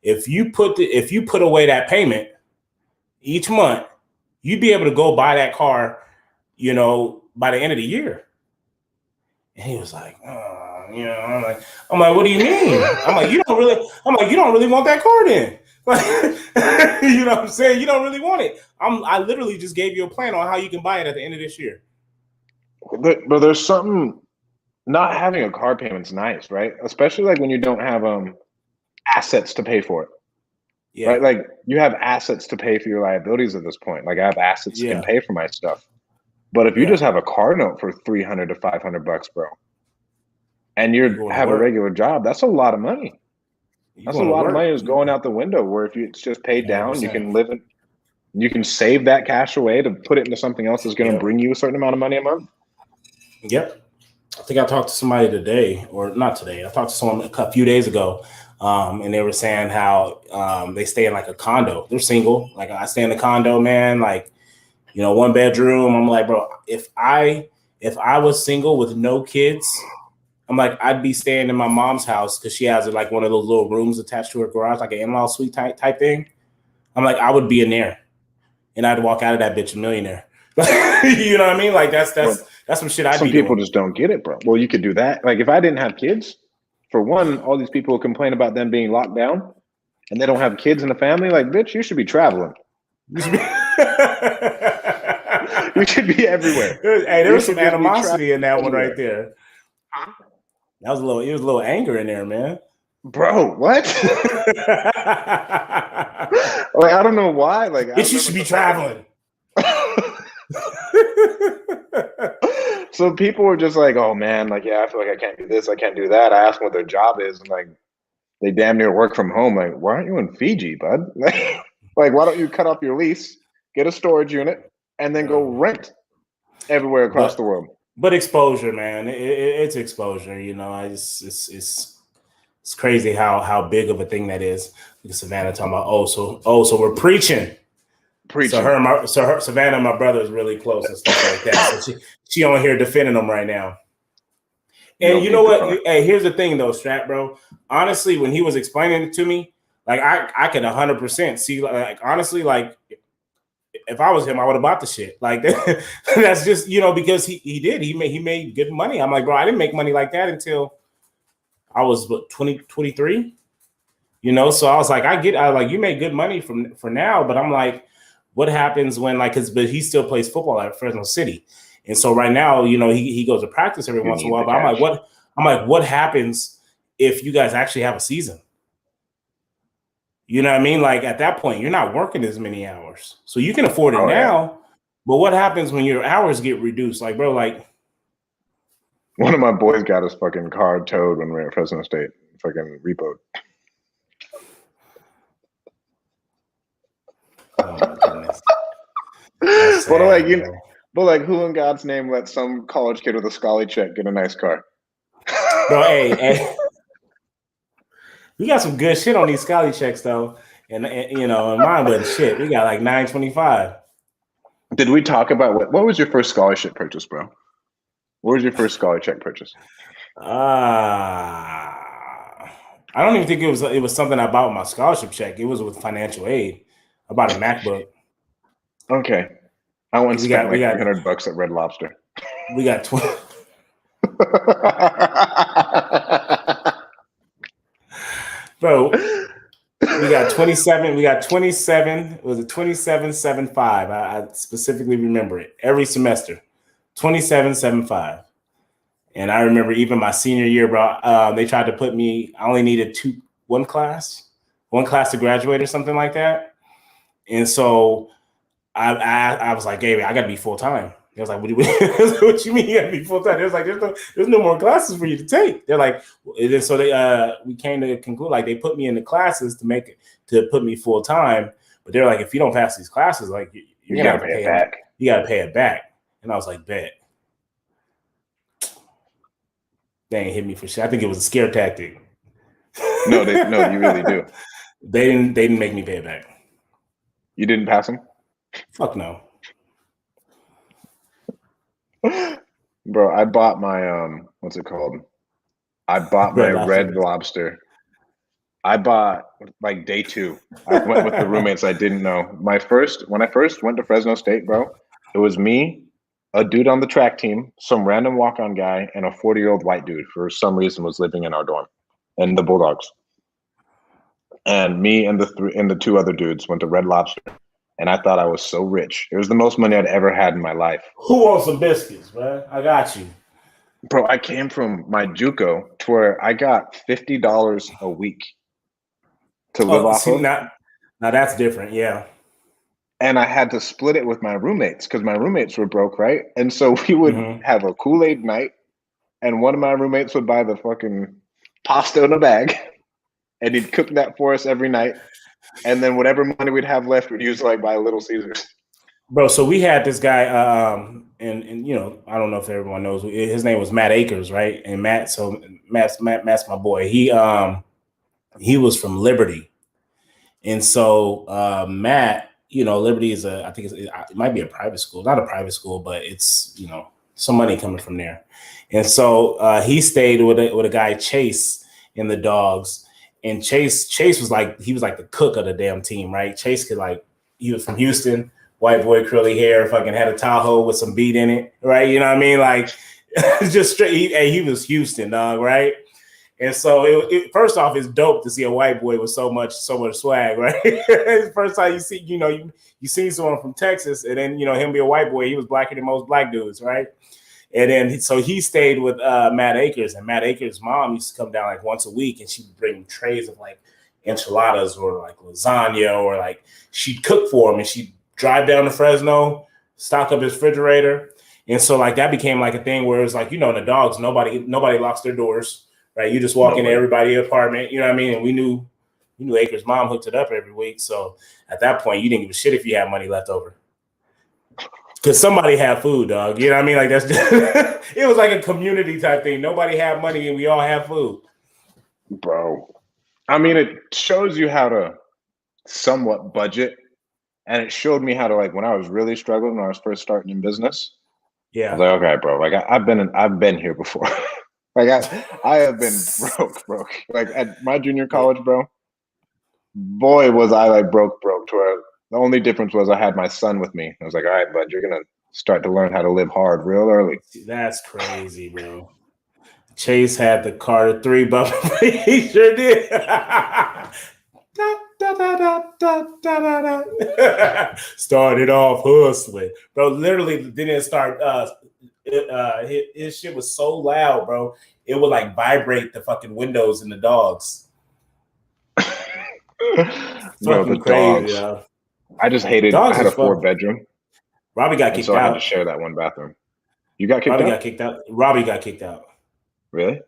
If you put away that payment each month, you'd be able to go buy that car, you know, by the end of the year. And he was like, you know, I'm like, what do you mean? I'm like, you don't really want that car then. You know what I'm saying? You don't really want it. I literally just gave you a plan on how you can buy it at the end of this year. But there's something, not having a car payment's nice, right? Especially like when you don't have assets to pay for it. Yeah. Right? Like you have assets to pay for your liabilities at this point. Like I have assets that can pay for my stuff. But if you just have a car note for $300 to $500, bro, and you have a regular job, that's a lot of money. That's a lot of money that's going out the window. Where if it's just paid down, 100%. You can live it. You can save that cash away to put it into something else that's going to bring you a certain amount of money a month. Yep. I think I talked to somebody today, or not today. I talked to someone a few days ago And they were saying how they stay in like a condo. They're single. Like I stay in a condo, man. Like, you know, 1 bedroom. I'm like, bro, if I was single with no kids, I'm like, I'd be staying in my mom's house because she has like one of those little rooms attached to her garage, like an in-law suite type thing. I'm like, I would be in there, and I'd walk out of that bitch a millionaire. You know what I mean? Like that's some shit I'd be doing. Some people just don't get it, bro. Well, you could do that. Like if I didn't have kids, for one, all these people complain about them being locked down, and they don't have kids in the family. Like, bitch, you should be traveling. You should be everywhere. Hey, there was some animosity in that one right there. It was a little anger in there, man. Bro, what? Like, I don't know why. Like, you should be traveling. So people were just like, "Oh man, like, yeah, I feel like I can't do this, I can't do that." I asked them what their job is, and like, they damn near work from home. Like, why aren't you in Fiji, bud? Like, why don't you cut off your lease, get a storage unit, and then go rent everywhere across the world? But exposure, man, it's exposure. You know, it's crazy how big of a thing that is. Look at Savannah talking about, so we're preaching. So Savannah and my brother is really close and stuff like that. So she on here defending them right now. And you know what? Hey, here's the thing though, Strat, bro. Honestly, when he was explaining it to me, like I could 100% see, like, honestly, like if I was him, I would have bought the shit. Like that's just, you know, because he made good money. I'm like, bro, I didn't make money like that until I was 23, you know? So I was like, you made good money for now, but I'm like, what happens when, like, but he still plays football at Fresno City. And so right now, you know, he goes to practice every once in a while, but I'm like, what happens if you guys actually have a season? You know what I mean? Like at that point, you're not working as many hours. So you can afford it now, yeah. But what happens when your hours get reduced? Like, bro, like. One of my boys got his fucking car towed when we were at Fresno State, fucking repoed. Oh my goodness. But like, who in God's name let some college kid with a scholarly check get a nice car? Bro, hey, we got some good shit on these scholarly checks though, and you know, and mine wasn't shit. We got like $925. Did we talk about what was your first scholarship purchase, bro? What was your first scholarly check purchase? I don't even think it was something I bought with my scholarship check. It was with financial aid. I bought a MacBook. Okay. I went and spent like $300 at Red Lobster. We got 20. Bro, we got 27. We got 27. It was a 27.75. I specifically remember it every semester. 27.75. And I remember even my senior year, bro, they tried to put me, I only needed one class to graduate or something like that. And so I was like, hey, I got to be full time. They was like, what you mean you got to be full time? They was like, there's no more classes for you to take. They're like, and so we came to conclude, like they put me in the classes to put me full time. But they're like, if you don't pass these classes, like you got to pay it back. You got to pay it back. And I was like, bet. They ain't hit me for shit. I think it was a scare tactic. No, you really do. They didn't make me pay it back. You didn't pass them? Fuck no. Bro, I bought my what's it called? I bought my Red Lobster. I bought like day 2. I went with the roommates I didn't know. When I first went to Fresno State, bro, it was me, a dude on the track team, some random walk-on guy, and a 40-year-old white dude for some reason was living in our dorm, and the Bulldogs. And me and the 2 other dudes went to Red Lobster, and I thought I was so rich. It was the most money I'd ever had in my life. Who wants some biscuits, man? I got you. Bro, I came from my JUCO to where I got $50 a week to live off of. Now that's different, yeah. And I had to split it with my roommates because my roommates were broke, right? And so we would have a Kool-Aid night, and one of my roommates would buy the fucking pasta in a bag, and he'd cook that for us every night. And then whatever money we'd have left, we'd use like buy Little Caesars. Bro, so we had this guy, and you know, I don't know if everyone knows, his name was Matt Akers, right? And Matt's my boy. He He was from Liberty. And so Matt, Liberty is I think it might be a private school, not a private school, but it's, some money coming from there. And so he stayed with a guy, Chase, in the dogs. And Chase was like, he was like the cook of the damn team, right? Chase he was from Houston, white boy, curly hair, fucking had a Tahoe with some beat in it, right? You know what I mean? Like, just straight, he was Houston, dog, right? And so first off, it's dope to see a white boy with so much swag, right? First time you see, you see someone from Texas, and then him be a white boy. He was blacker than most black dudes, right? And then so he stayed with Matt Akers, and Matt Akers' mom used to come down like once a week, and she would bring him trays of like enchiladas or like lasagna, or like she'd cook for him, and she'd drive down to Fresno, stock up his refrigerator, and so like that became like a thing where it was like, in the dogs, nobody locks their doors. Right, you just walk into everybody's apartment, you know what I mean? And we knew Akers' mom hooked it up every week. So at that point, you didn't give a shit if you had money left over, because somebody had food, dog. You know what I mean? Like that's just, it was like a community type thing. Nobody had money, and we all had food, bro. I mean, it shows you how to somewhat budget, and it showed me how to, like, when I was really struggling when I was first starting in business. Yeah, I was like, okay, bro, like I've been here before. Like I have been broke. Like at my junior college, bro, boy, was I like broke to where the only difference was I had my son with me. I was like, all right, bud, you're gonna start to learn how to live hard real early. That's crazy, bro. Chase had the Carter 3 buffer. He sure did. Started off hustling, bro. Literally didn't start. His shit was so loud, bro. It would like vibrate the fucking windows in the dogs. Bro, the crazy, dogs. I just hated. Dogs I had a 4-bedroom. Robbie got kicked out. So I had to share that one bathroom. You got kicked out? Got kicked out. Robbie got kicked out. Really?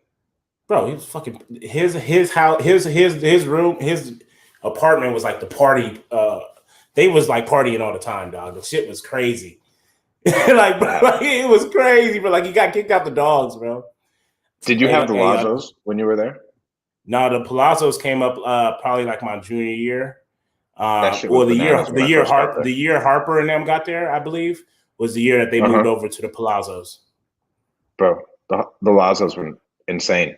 Bro, he was fucking his house, his room, his apartment was like the party. They was like partying all the time, dog. The shit was crazy. Like, bro, like, it was crazy, but like he got kicked out the dogs, bro. Did you have the Lazzos when you were there? No, the Palazzos came up probably like my junior year. Or the year Harper and them got there, I believe, was the year that they moved over to the Palazzos. Bro, the Lazzos were insane.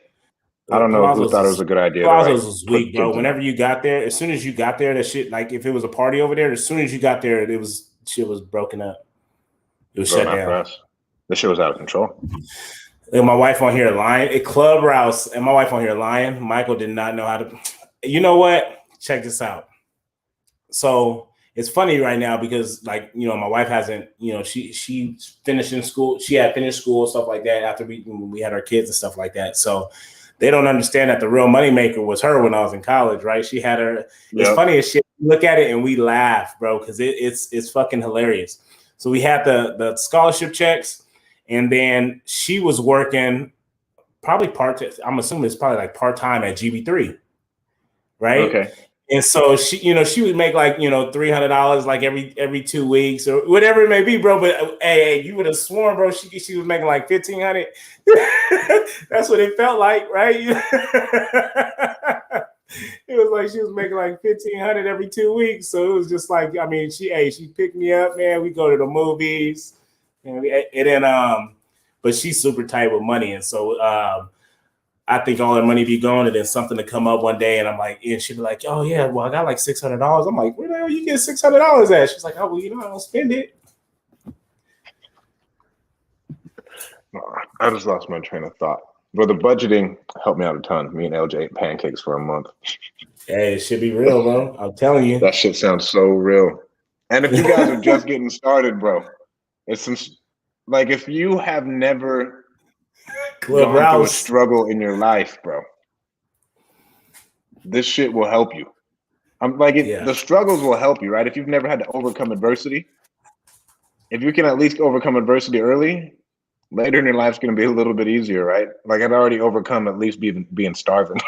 I don't know who thought it was a good idea. Palazzos was weak, bro. Whenever you got there, as soon as you got there, that shit, like if it was a party over there, as soon as you got there, shit was broken up. It was shut down. This shit was out of control. And my wife on here lying. At Club Rouse, and my wife on here lying. Michael did not know how to. You know what? Check this out. So it's funny right now because, like, my wife hasn't. She finished in school. She had finished school, stuff like that. After we had our kids and stuff like that. So they don't understand that the real moneymaker was her when I was in college, right? She had her. It's funny as shit. We look at it and we laugh, bro, because it's fucking hilarious. So we had the scholarship checks, and then she was working probably part-time. I'm assuming it's probably like part-time at GB3, right? Okay. And so she would make like, $300 like every 2 weeks or whatever it may be, bro. But hey, you would have sworn, bro, she was making like $1,500. That's what it felt like, right? It was like she was making like $1,500 every 2 weeks. So it was just like, I mean, she picked me up, man. We go to the movies, and then but she's super tight with money, and so I think all that money be gone, and then something to come up one day, and I'm like, and she'd be like, oh yeah, well I got like $600. I'm like, where the hell you get $600 at? She's like, oh well, I don't spend it. I just lost my train of thought. But the budgeting helped me out a ton. Me and LJ ate pancakes for a month. Hey, it should be real, bro. I'm telling you. That shit sounds so real. And if you guys are just getting started, bro, it's some like if you have never gone through a struggle in your life, bro, this shit will help you. I'm like the struggles will help you, right? If you've never had to overcome adversity, if you can at least overcome adversity early, later in your life's going to be a little bit easier, right? Like I'd already overcome at least being starving.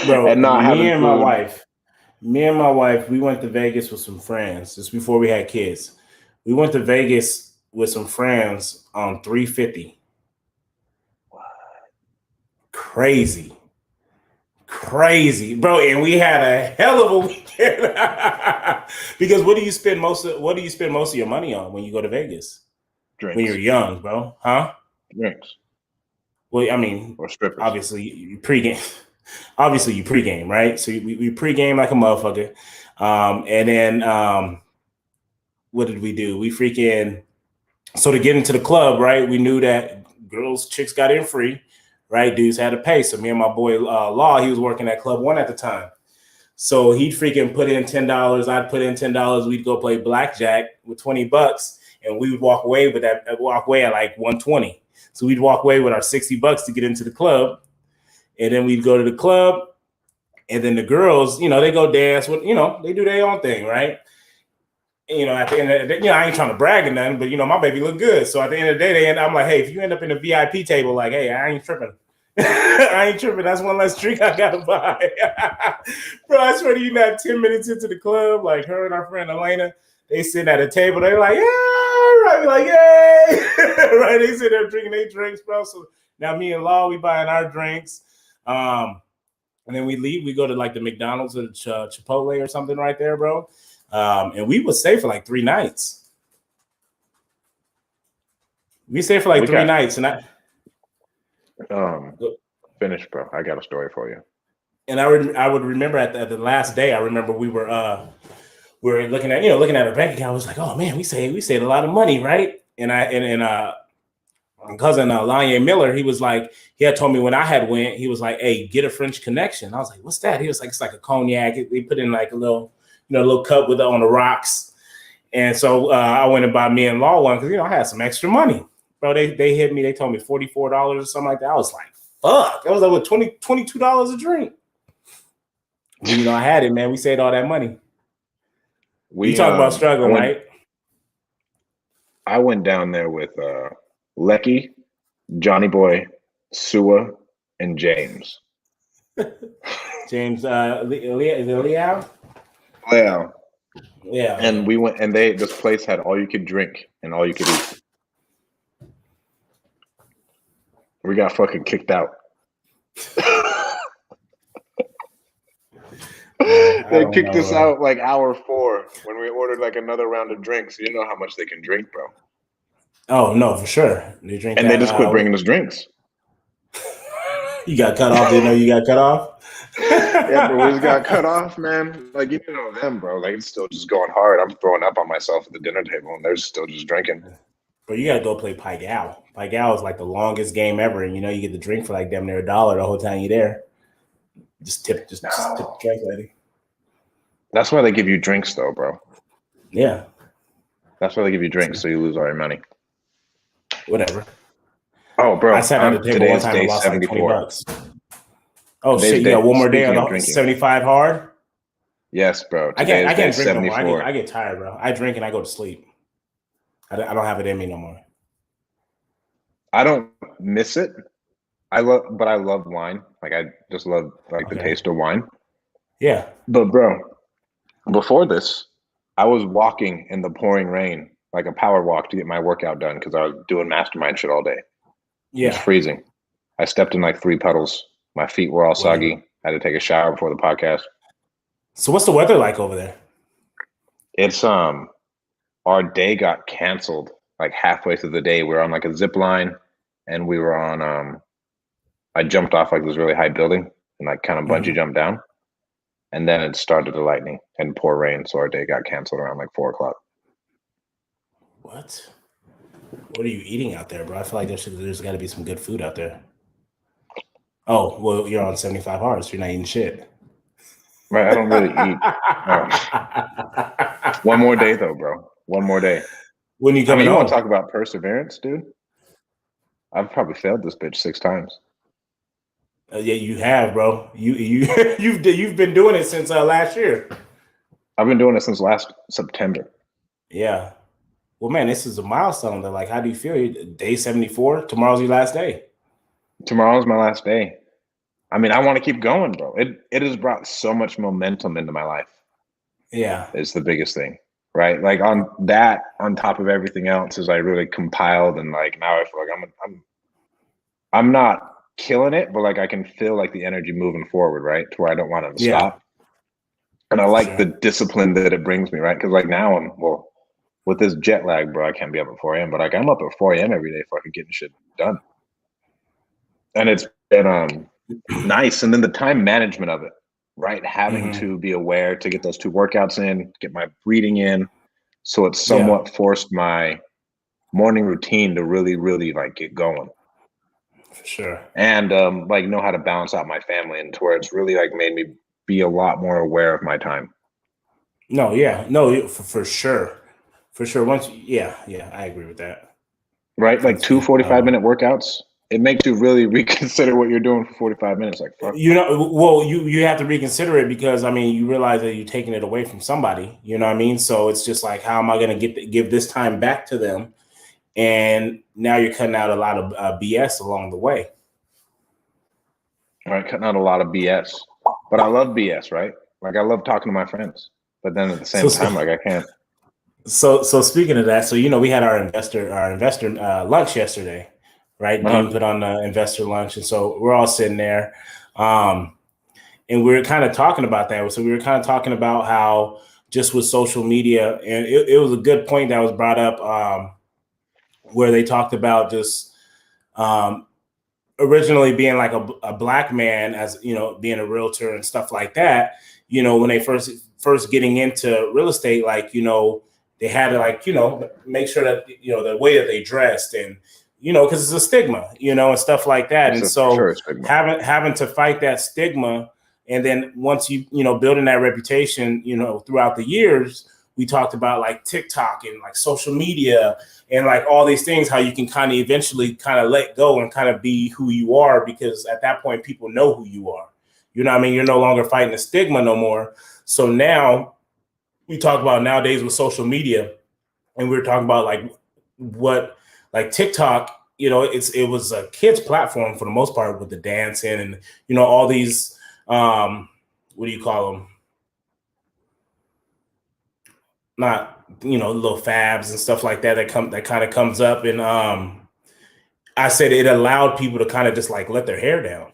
Bro, and not me and my wife, we went to Vegas with some friends just before we had kids. We went to Vegas with some friends on $350. What? Crazy. crazy, bro. And we had a hell of a weekend. Because what do you spend most of your money on when you go to Vegas? Drinks. When you're young, bro? Huh? Drinks. Well, I mean, or strippers. Obviously you pregame. Obviously you pregame, right? So we pregame like a motherfucker. And then what did we do? We freaking so to get into the club, right? We knew that chicks got in free, right? Dudes had to pay. So me and my boy Law, he was working at Club One at the time. So he'd freaking put in $10. I'd put in $10. We'd go play blackjack with $20, and we would walk away at like 120. So we'd walk away with our $60 to get into the club, and then we'd go to the club, and then the girls, they go dance with, they do their own thing, right? At the end of the day, I ain't trying to brag or nothing, but my baby look good. So at the end of the day, I'm like, hey, if you end up in a VIP table, like, hey, I ain't tripping. I ain't tripping. That's one less drink I gotta buy. Bro, I swear to you, not 10 minutes into the club, like her and our friend Elena, they sitting at a table, they're like, yeah, right, we're like, yay. Right, they sit there drinking their drinks, bro. So now me and Law, we buying our drinks. And then we leave, we go to like the McDonald's or Chipotle or something right there, bro. And we would stay for like 3 nights. We stayed for like 3 nights, and finish, bro. I got a story for you. And I would remember at the last day. I remember we were looking at our bank account. I was like, oh man, we saved a lot of money, right? And my cousin Lanye Miller, he had told me when I had went, he was like, hey, get a French Connection. I was like, what's that? He was like, it's like a cognac. They put in like a little cup with it on the rocks. And so I went and bought me and Law one because I had some extra money. Bro, they hit me. They told me $44 or something like that. I was like, fuck. That was like $22 a drink. I had it, man. We saved all that money. We talk about struggling, right? I went down there with Lecky, Johnny Boy, Sua, and James. James, is it Leo? Leo. Yeah. And we went, and this place had all you could drink and all you could eat. We got fucking kicked out. They kicked us out like hour 4 when we ordered like another round of drinks. You know how much they can drink, bro. Oh no, for sure. They drink, and they just quit bringing us drinks. You got cut off. Didn't know you got cut off. Yeah, bro, we just got cut off, man. Like, them, bro. Like, it's still just going hard. I'm throwing up on myself at the dinner table, and they're still just drinking. But you gotta go play Pai Gow. Pai Gow is like the longest game ever, and you get the drink for like damn near $1 the whole time you're there. Just tip the drink lady. That's why they give you drinks, though, bro. Yeah. That's why they give you drinks, so you lose all your money. Whatever. Oh, bro. I sat at the table one time and lost like $20. Oh, today's shit. You got one more day on the drinking. 75 hard? Yes, bro. I can't drink 74. No more. I get tired, bro. I drink and I go to sleep. I don't have it in me no more. I don't miss it. I love wine. Like, I just love the taste of wine. Yeah. But, bro, before this, I was walking in the pouring rain, like a power walk to get my workout done because I was doing mastermind shit all day. Yeah. It was freezing. I stepped in like 3 puddles. My feet were all soggy. I had to take a shower before the podcast. So what's the weather like over there? It's our day got canceled like halfway through the day. We were on like a zip line, and we were on I jumped off like this really high building and like kind of bungee jumped down. And then it started to lightning and pour rain, so our day got canceled around like 4:00. What? What are you eating out there, bro? I feel like there's got to be some good food out there. Oh, well, you're on 75 hard, so you're not eating shit. Right, I don't really eat. One more day, though, bro. One more day. When you coming you home? Want to talk about perseverance, dude? I've probably failed this bitch 6 times. Yeah, you have, bro. You've been doing it since last year. I've been doing it since last September. Yeah. Well, man, this is a milestone. Though. Like, how do you feel? Day 74. Tomorrow's your last day. Tomorrow's my last day. I mean, I want to keep going, bro. It has brought so much momentum into my life. Yeah, it's the biggest thing, right? Like on top of everything else, is I really compiled and like now I feel like I'm not killing it, but like I can feel like the energy moving forward, right? To where I don't want it to Yeah, stop. And I for like the sure. discipline that it brings me, right? Because like now with this jet lag, bro, I can't be up at 4 a.m. But like I'm up at 4 a.m. every day fucking getting shit done. And it's been nice. And then the time management of it, right? Having Hmm. to be aware to get those 2 workouts in, get my breathing in. So it's Yeah, somewhat forced my morning routine to really, really like get going. for sure. And like know how to balance out my family, and to where it's really like made me be a lot more aware of my time. No, yeah, no, for sure, for sure. Yeah, I agree with that. Right? Like It's, two it, 45-minute workouts, it makes you really reconsider what you're doing for 45 minutes. Like, fuck. well, you have to reconsider it because I mean, you realize that you're taking it away from somebody. You know what I mean? So it's just like, how am I going to give this time back to them? And now you're cutting out a lot of BS along the way. All right, cutting out a lot of BS. But I love BS, right? Like, I love talking to my friends. But then at the So, same time, like, I can't. so speaking of that, so we had our investor lunch yesterday, right? Dean Uh-huh. put on the investor lunch, and so we're all sitting there, um, and we were kind of talking about that. So we were kind of talking about how just with social media, and it was a good point that was brought up, where they talked about just um, originally being like a black man, as being a realtor and stuff like that. When they first getting into real estate, like they had to, like, make sure that the way that they dressed, and because it's a stigma, and stuff like that. It's And a, for sure so a stigma. having to fight that stigma, and then once building that reputation, throughout the years, we talked about like TikTok and like social media and like all these things, how you can kind of eventually kind of let go and kind of be who you are, because at that point people know who you are. You know what I mean? You're no longer fighting the stigma no more. So now we talk about nowadays with social media, and we we're talking about like what, like TikTok, it was a kids platform for the most part, with the dancing and all these what do you call them, not little fabs and stuff like that that kind of comes up. And I said it allowed people to kind of just like let their hair down.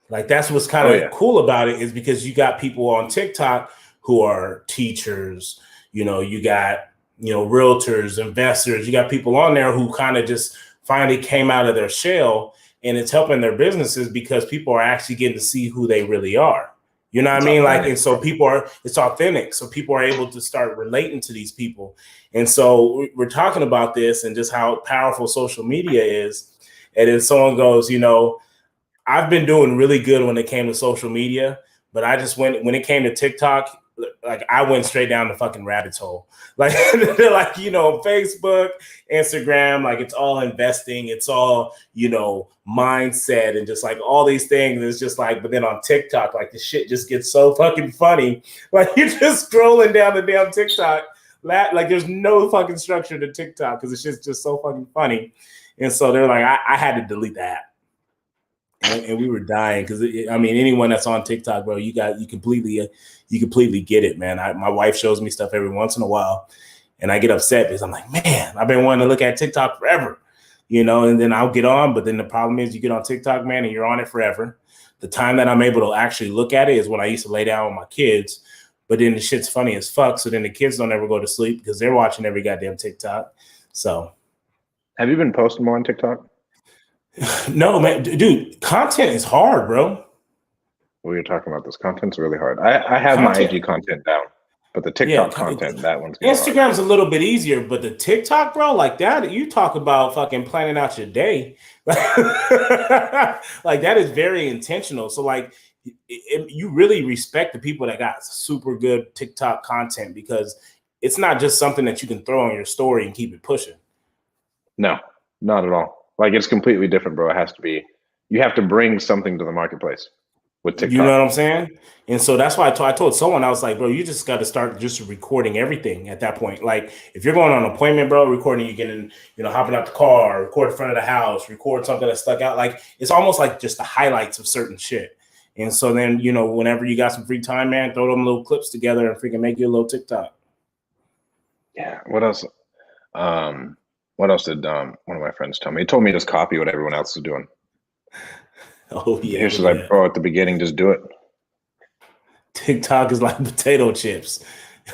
Like that's what's kind Oh, of yeah. cool about it, is because you got people on TikTok who are teachers, you got, realtors, investors, you got people on there who kind of just finally came out of their shell, and it's helping their businesses because people are actually getting to see who they really are. You know what I It's mean? Like, authentic, and so bro. it's authentic. So people are able to start relating to these people. And so we're talking about this and just how powerful social media is. And then someone goes, I've been doing really good when it came to social media, but I just went when it came to TikTok, like I went straight down the fucking rabbit hole. Like they're like, Facebook, Instagram, like it's all investing, it's all, mindset and just like all these things. It's just like, but then on TikTok, like the shit just gets so fucking funny. Like you're just scrolling down the damn TikTok. Like there's no fucking structure to TikTok because it's just so fucking funny. And so they're like, I had to delete that. And we were dying because I mean, anyone that's on TikTok, bro, you completely get it, man. My wife shows me stuff every once in a while, and I get upset because I'm like, man, I've been wanting to look at TikTok forever, and then I'll get on, but then the problem is you get on TikTok, man, and you're on it forever. The time that I'm able to actually look at it is when I used to lay down with my kids, but then the shit's funny as fuck. So then the kids don't ever go to sleep because they're watching every goddamn TikTok. So Have you been posting more on TikTok? no, man, dude, content is hard, bro. We were talking about this. Content's really hard. I have my Content, IG content down, but the yeah. TikTok content, that one's getting hard. Instagram's a little bit easier, but the TikTok, bro, like that, you talk about fucking planning out your day. Like that is very intentional. So like you really respect the people that got super good TikTok content, because it's not just something that you can throw on your story and keep it pushing. No, not at all. Like it's completely different, bro. It has to be. You have to bring something to the marketplace with You know TikTok. what I'm saying? And so that's why I told someone, I was like, bro, you just got to start just recording everything at that point. Like if you're going on an appointment, bro, recording, you getting, hopping out the car, record in front of the house, record something that stuck out. Like it's almost like just the highlights of certain shit. And so then, whenever you got some free time, man, throw them little clips together and freaking make you a little TikTok. Yeah. What else? What else did one of my friends tell me? He told me to just copy what everyone else is doing. Oh yeah. Here's like, bro, at the beginning, just do it. TikTok is like potato chips.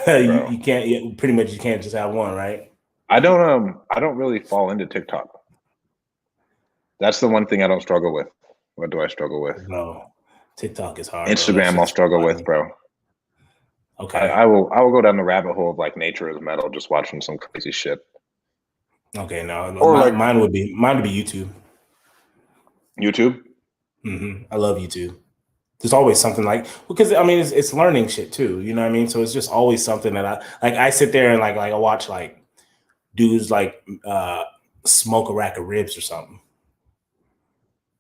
You can't pretty much you can't just have one, right? I don't really fall into TikTok. That's the one thing I don't struggle with. What do I struggle with? No, TikTok is hard. Instagram, I'll struggle with, bro. Okay. I will go down the rabbit hole of like nature is metal, just watching some crazy shit. Okay, no, or mine would be YouTube. YouTube. I love YouTube. There's always something like, because I mean it's learning shit too. You know what I mean? So it's just always something that I sit there and like I watch like dudes like smoke a rack of ribs or something.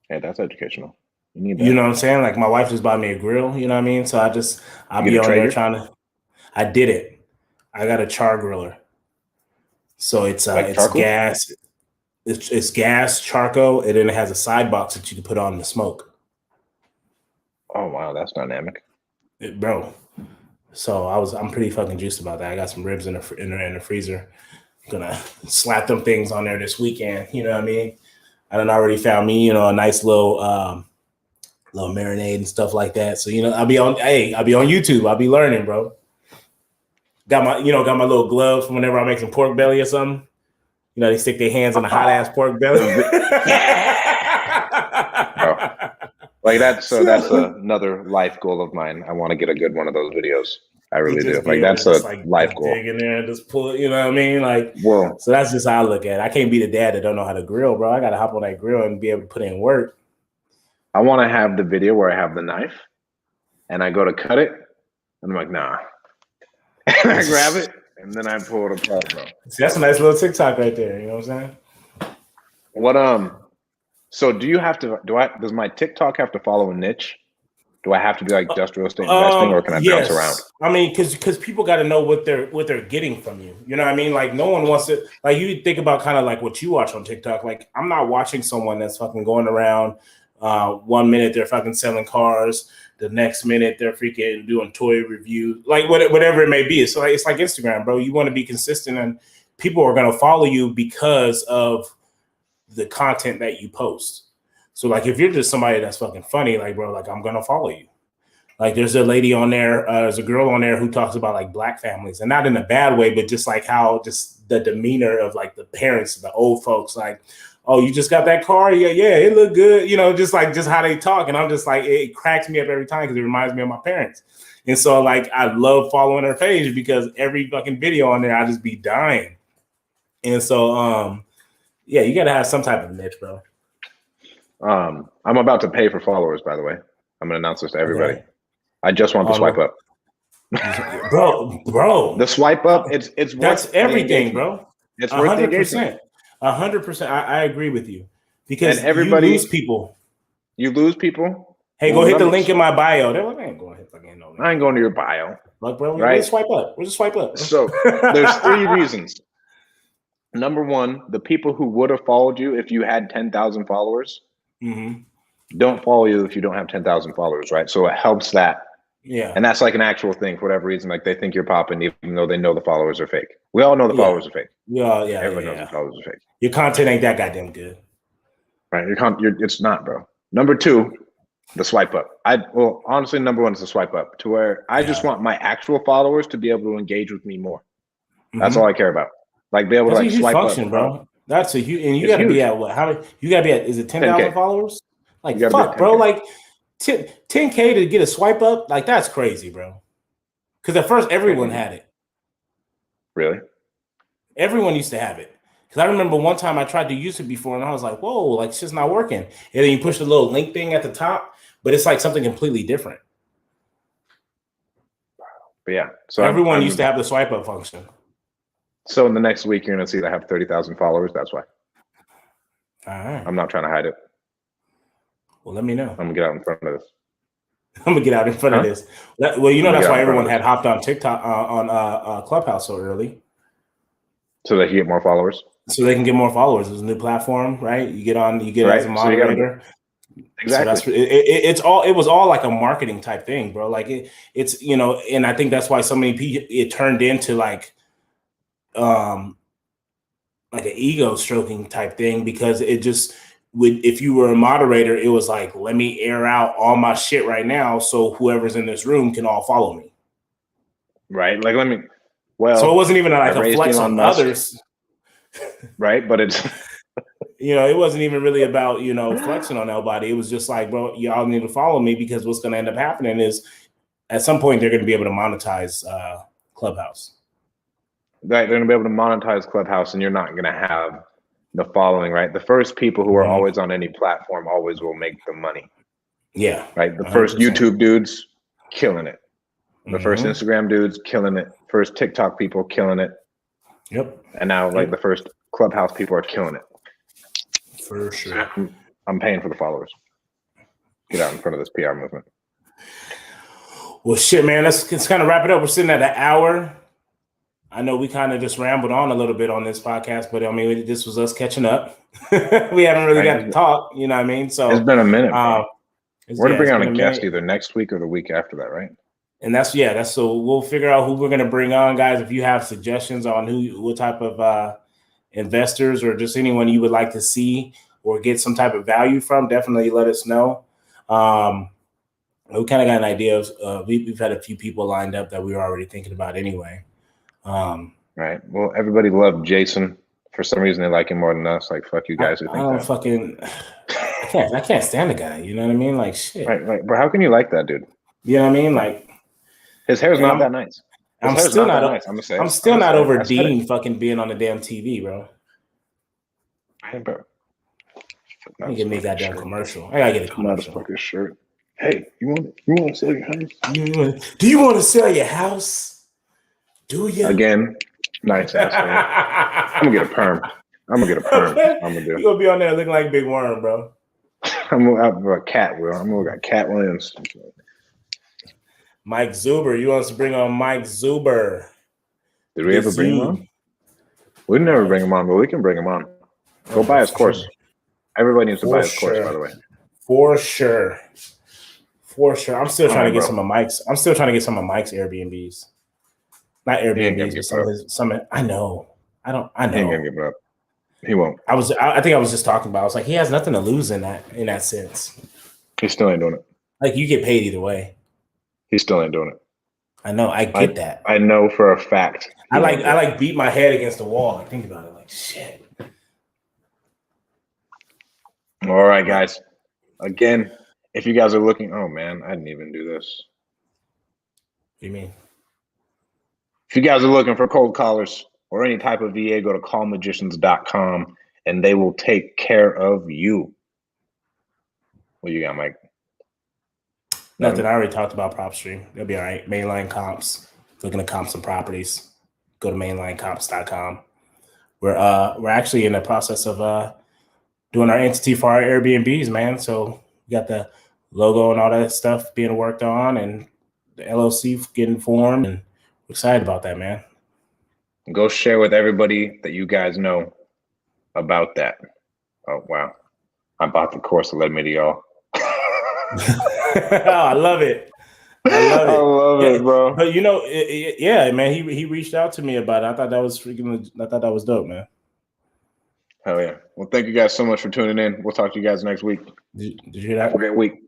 Hey, that's educational. You need that. You know what I'm saying? Like my wife just bought me a grill. You know what I mean? So I'll be on there trying to. I did it. I got a char griller. So it's gas. It's gas, charcoal, and then it has a side box that you can put on the smoke. Oh wow, that's dynamic, bro. So I'm pretty fucking juiced about that. I got some ribs in the freezer. I'm gonna slap them things on there this weekend. You know what I mean? I done already found me, a nice little marinade and stuff like that. So I'll be on YouTube. I'll be learning, bro. Got my little gloves from whenever I make some pork belly or something. They stick their hands in a hot ass pork belly. Like that's another life goal of mine. I want to get a good one of those videos. I really do. Like that's a life goal. Dig in there and just pull it. You know what I mean? Like, whoa. So that's just how I look at it. I can't be the dad that don't know how to grill, bro. I got to hop on that grill and be able to put in work. I want to have the video where I have the knife and I go to cut it and I'm like, nah. And I grab it and then I pull it apart, bro. See, that's a nice little TikTok right there. You know what I'm saying? What so does my TikTok have to follow a niche? Do I have to be like just real estate investing, or can I bounce around? I mean, because people got to know what they're getting from you. You know what I mean? Like no one wants to. Like you think about kind of like what you watch on TikTok. Like I'm not watching someone that's fucking going around. 1 minute they're fucking selling cars, the next minute they're freaking doing toy review, like whatever it may be. So it's like Instagram, bro. You want to be consistent, and people are gonna follow you because of the content that you post. So like if you're just somebody that's fucking funny, like bro, like I'm gonna follow you. Like there's a lady on there, there's a girl on there who talks about like black families, and not in a bad way, but just like how just the demeanor of like the parents, the old folks, like, oh, you just got that car? Yeah, it looked good. Just how they talk. And I'm just like, it cracks me up every time because it reminds me of my parents. And so like I love following her page because every fucking video on there, I just be dying. And so yeah, you gotta have some type of niche, bro. I'm about to pay for followers, by the way. I'm gonna announce this to everybody. Okay. I just want the swipe up. bro. The swipe up, it's that's everything, bro. It's worth 100%. 100%. I agree with you. Because everybody, you lose people. You lose people. Hey, go hit the link in my bio. They're like, I ain't going to hit fucking no link. I ain't going to your bio. Like, bro, right? Swipe up. We'll just swipe up. So there's 3 reasons. Number 1, the people who would have followed you if you had 10,000 followers don't follow you if you don't have 10,000 followers, right? So it helps that. Yeah. And that's like an actual thing for whatever reason. Like they think you're popping even though they know the followers are fake. We all know the followers are fake. Yeah. Everyone knows the followers are fake. Your content ain't that goddamn good. Right. It's not, bro. Number 2, the swipe up. Honestly, number 1 is the swipe up, to where I just want my actual followers to be able to engage with me more. That's all I care about. Like be able to like swipe function, up, bro. That's a huge, and you got to be at what? How many? You got to be at? Is it 10,000 followers? Like fuck, bro. Like 10K to get a swipe up, like that's crazy, bro. Because at first everyone had it. Really? Everyone used to have it. Because I remember one time I tried to use it before, and I was like, "Whoa, like it's just not working." And then you push the little link thing at the top, but it's like something completely different. But yeah, so everyone used to have the swipe up function. So in the next week, you're gonna see that I have 30,000 followers. That's why. All right. I'm not trying to hide it. Well, let me know. I'm gonna get out in front of this. I'm gonna get out in front of this. Well, that's why everyone had hopped on TikTok on Clubhouse so early, so they can get more followers. So they can get more followers. It's a new platform, right? You get as a moderator. Exactly. So it was all like a marketing type thing, bro. Like it's and I think that's why so many people it turned into like an ego stroking type thing, because it just if you were a moderator, it was like, let me air out all my shit right now, so whoever's in this room can all follow me. Right. Like, so it wasn't even like a flex on others. Right. But it's, it wasn't even really about, flexing on nobody. It was just like, bro, y'all need to follow me, because what's going to end up happening is at some point they're going to be able to monetize Clubhouse. Right. They're going to be able to monetize Clubhouse, and you're not going to have the following, right? The first people who are always on any platform always will make the money. Yeah. Right. The 100%. First YouTube dudes killing it. The first Instagram dudes killing it. First TikTok people killing it. Yep. And now the first Clubhouse people are killing it. For sure. I'm paying for the followers. Get out in front of this PR movement. Well, shit, man. Let's kind of wrap it up. We're sitting at an hour. I know we kind of just rambled on a little bit on this podcast, but I mean, this was us catching up. We haven't really got to talk, you know what I mean? So it's been a minute. We're gonna bring on a guest either next week or the week after that, right? And that's so we'll figure out who we're gonna bring on, guys. If you have suggestions on what type of investors or just anyone you would like to see or get some type of value from, definitely let us know. We kind of got an idea of we've had a few people lined up that we were already thinking about anyway. Right. Well, everybody loved Jason. For some reason, they like him more than us. Like, fuck you guys who think that. I can't stand the guy. You know what I mean? Like, shit. Right. But how can you like that dude? You know what I mean? Like, his hair's not that nice. I'm still not over Dean fucking being on the damn TV, bro. Hey, bro. Let me get me a goddamn commercial. I gotta get a commercial. Motherfucker shirt. Hey, you want to sell your house? Do you want to sell your house? Do you? Again, nice ass man. I'm gonna get a perm. I'm gonna do. You gonna be on there looking like Big Worm, bro. I'm gonna have a cat will. I'm gonna got Cat Williams. Mike Zuber. You want us to bring on Mike Zuber? Did we ever bring him on? We never bring him on, but we can bring him on. Go buy his course. Everybody needs to buy his course, by the way. For sure. I'm still trying to get some of Mike's. I'm still trying to get some of Mike's Airbnbs. Not Airbnbs, but some. I know. I know. He ain't gonna give it up. He won't. I think I was just talking about. I was like, he has nothing to lose in that sense. He still ain't doing it. Like, you get paid either way. He still ain't doing it. I know. I get that. I know for a fact. I like beat my head against the wall. I think about it like shit. All right, guys. Again, if you guys are looking, oh man, I didn't even do this. What do you mean? If you guys are looking for cold callers or any type of VA, go to callmagicians.com and they will take care of you. What you got, Mike? Nothing. I already talked about PropStream. They'll be all right. Mainline comps. Looking to comp some properties. Go to mainlinecomps.com. We're actually in the process of doing our entity for our Airbnbs, man. So we got the logo and all that stuff being worked on, and the LLC getting formed, and we're excited about that, man. Go share with everybody that you guys know about that. Oh wow, I bought the course to let me to y'all. Oh, I love it. I love it, bro. But yeah, man, he reached out to me about it. I thought that was dope, man. Hell yeah. Well, thank you guys so much for tuning in. We'll talk to you guys next week. Did you hear that? Have a great week.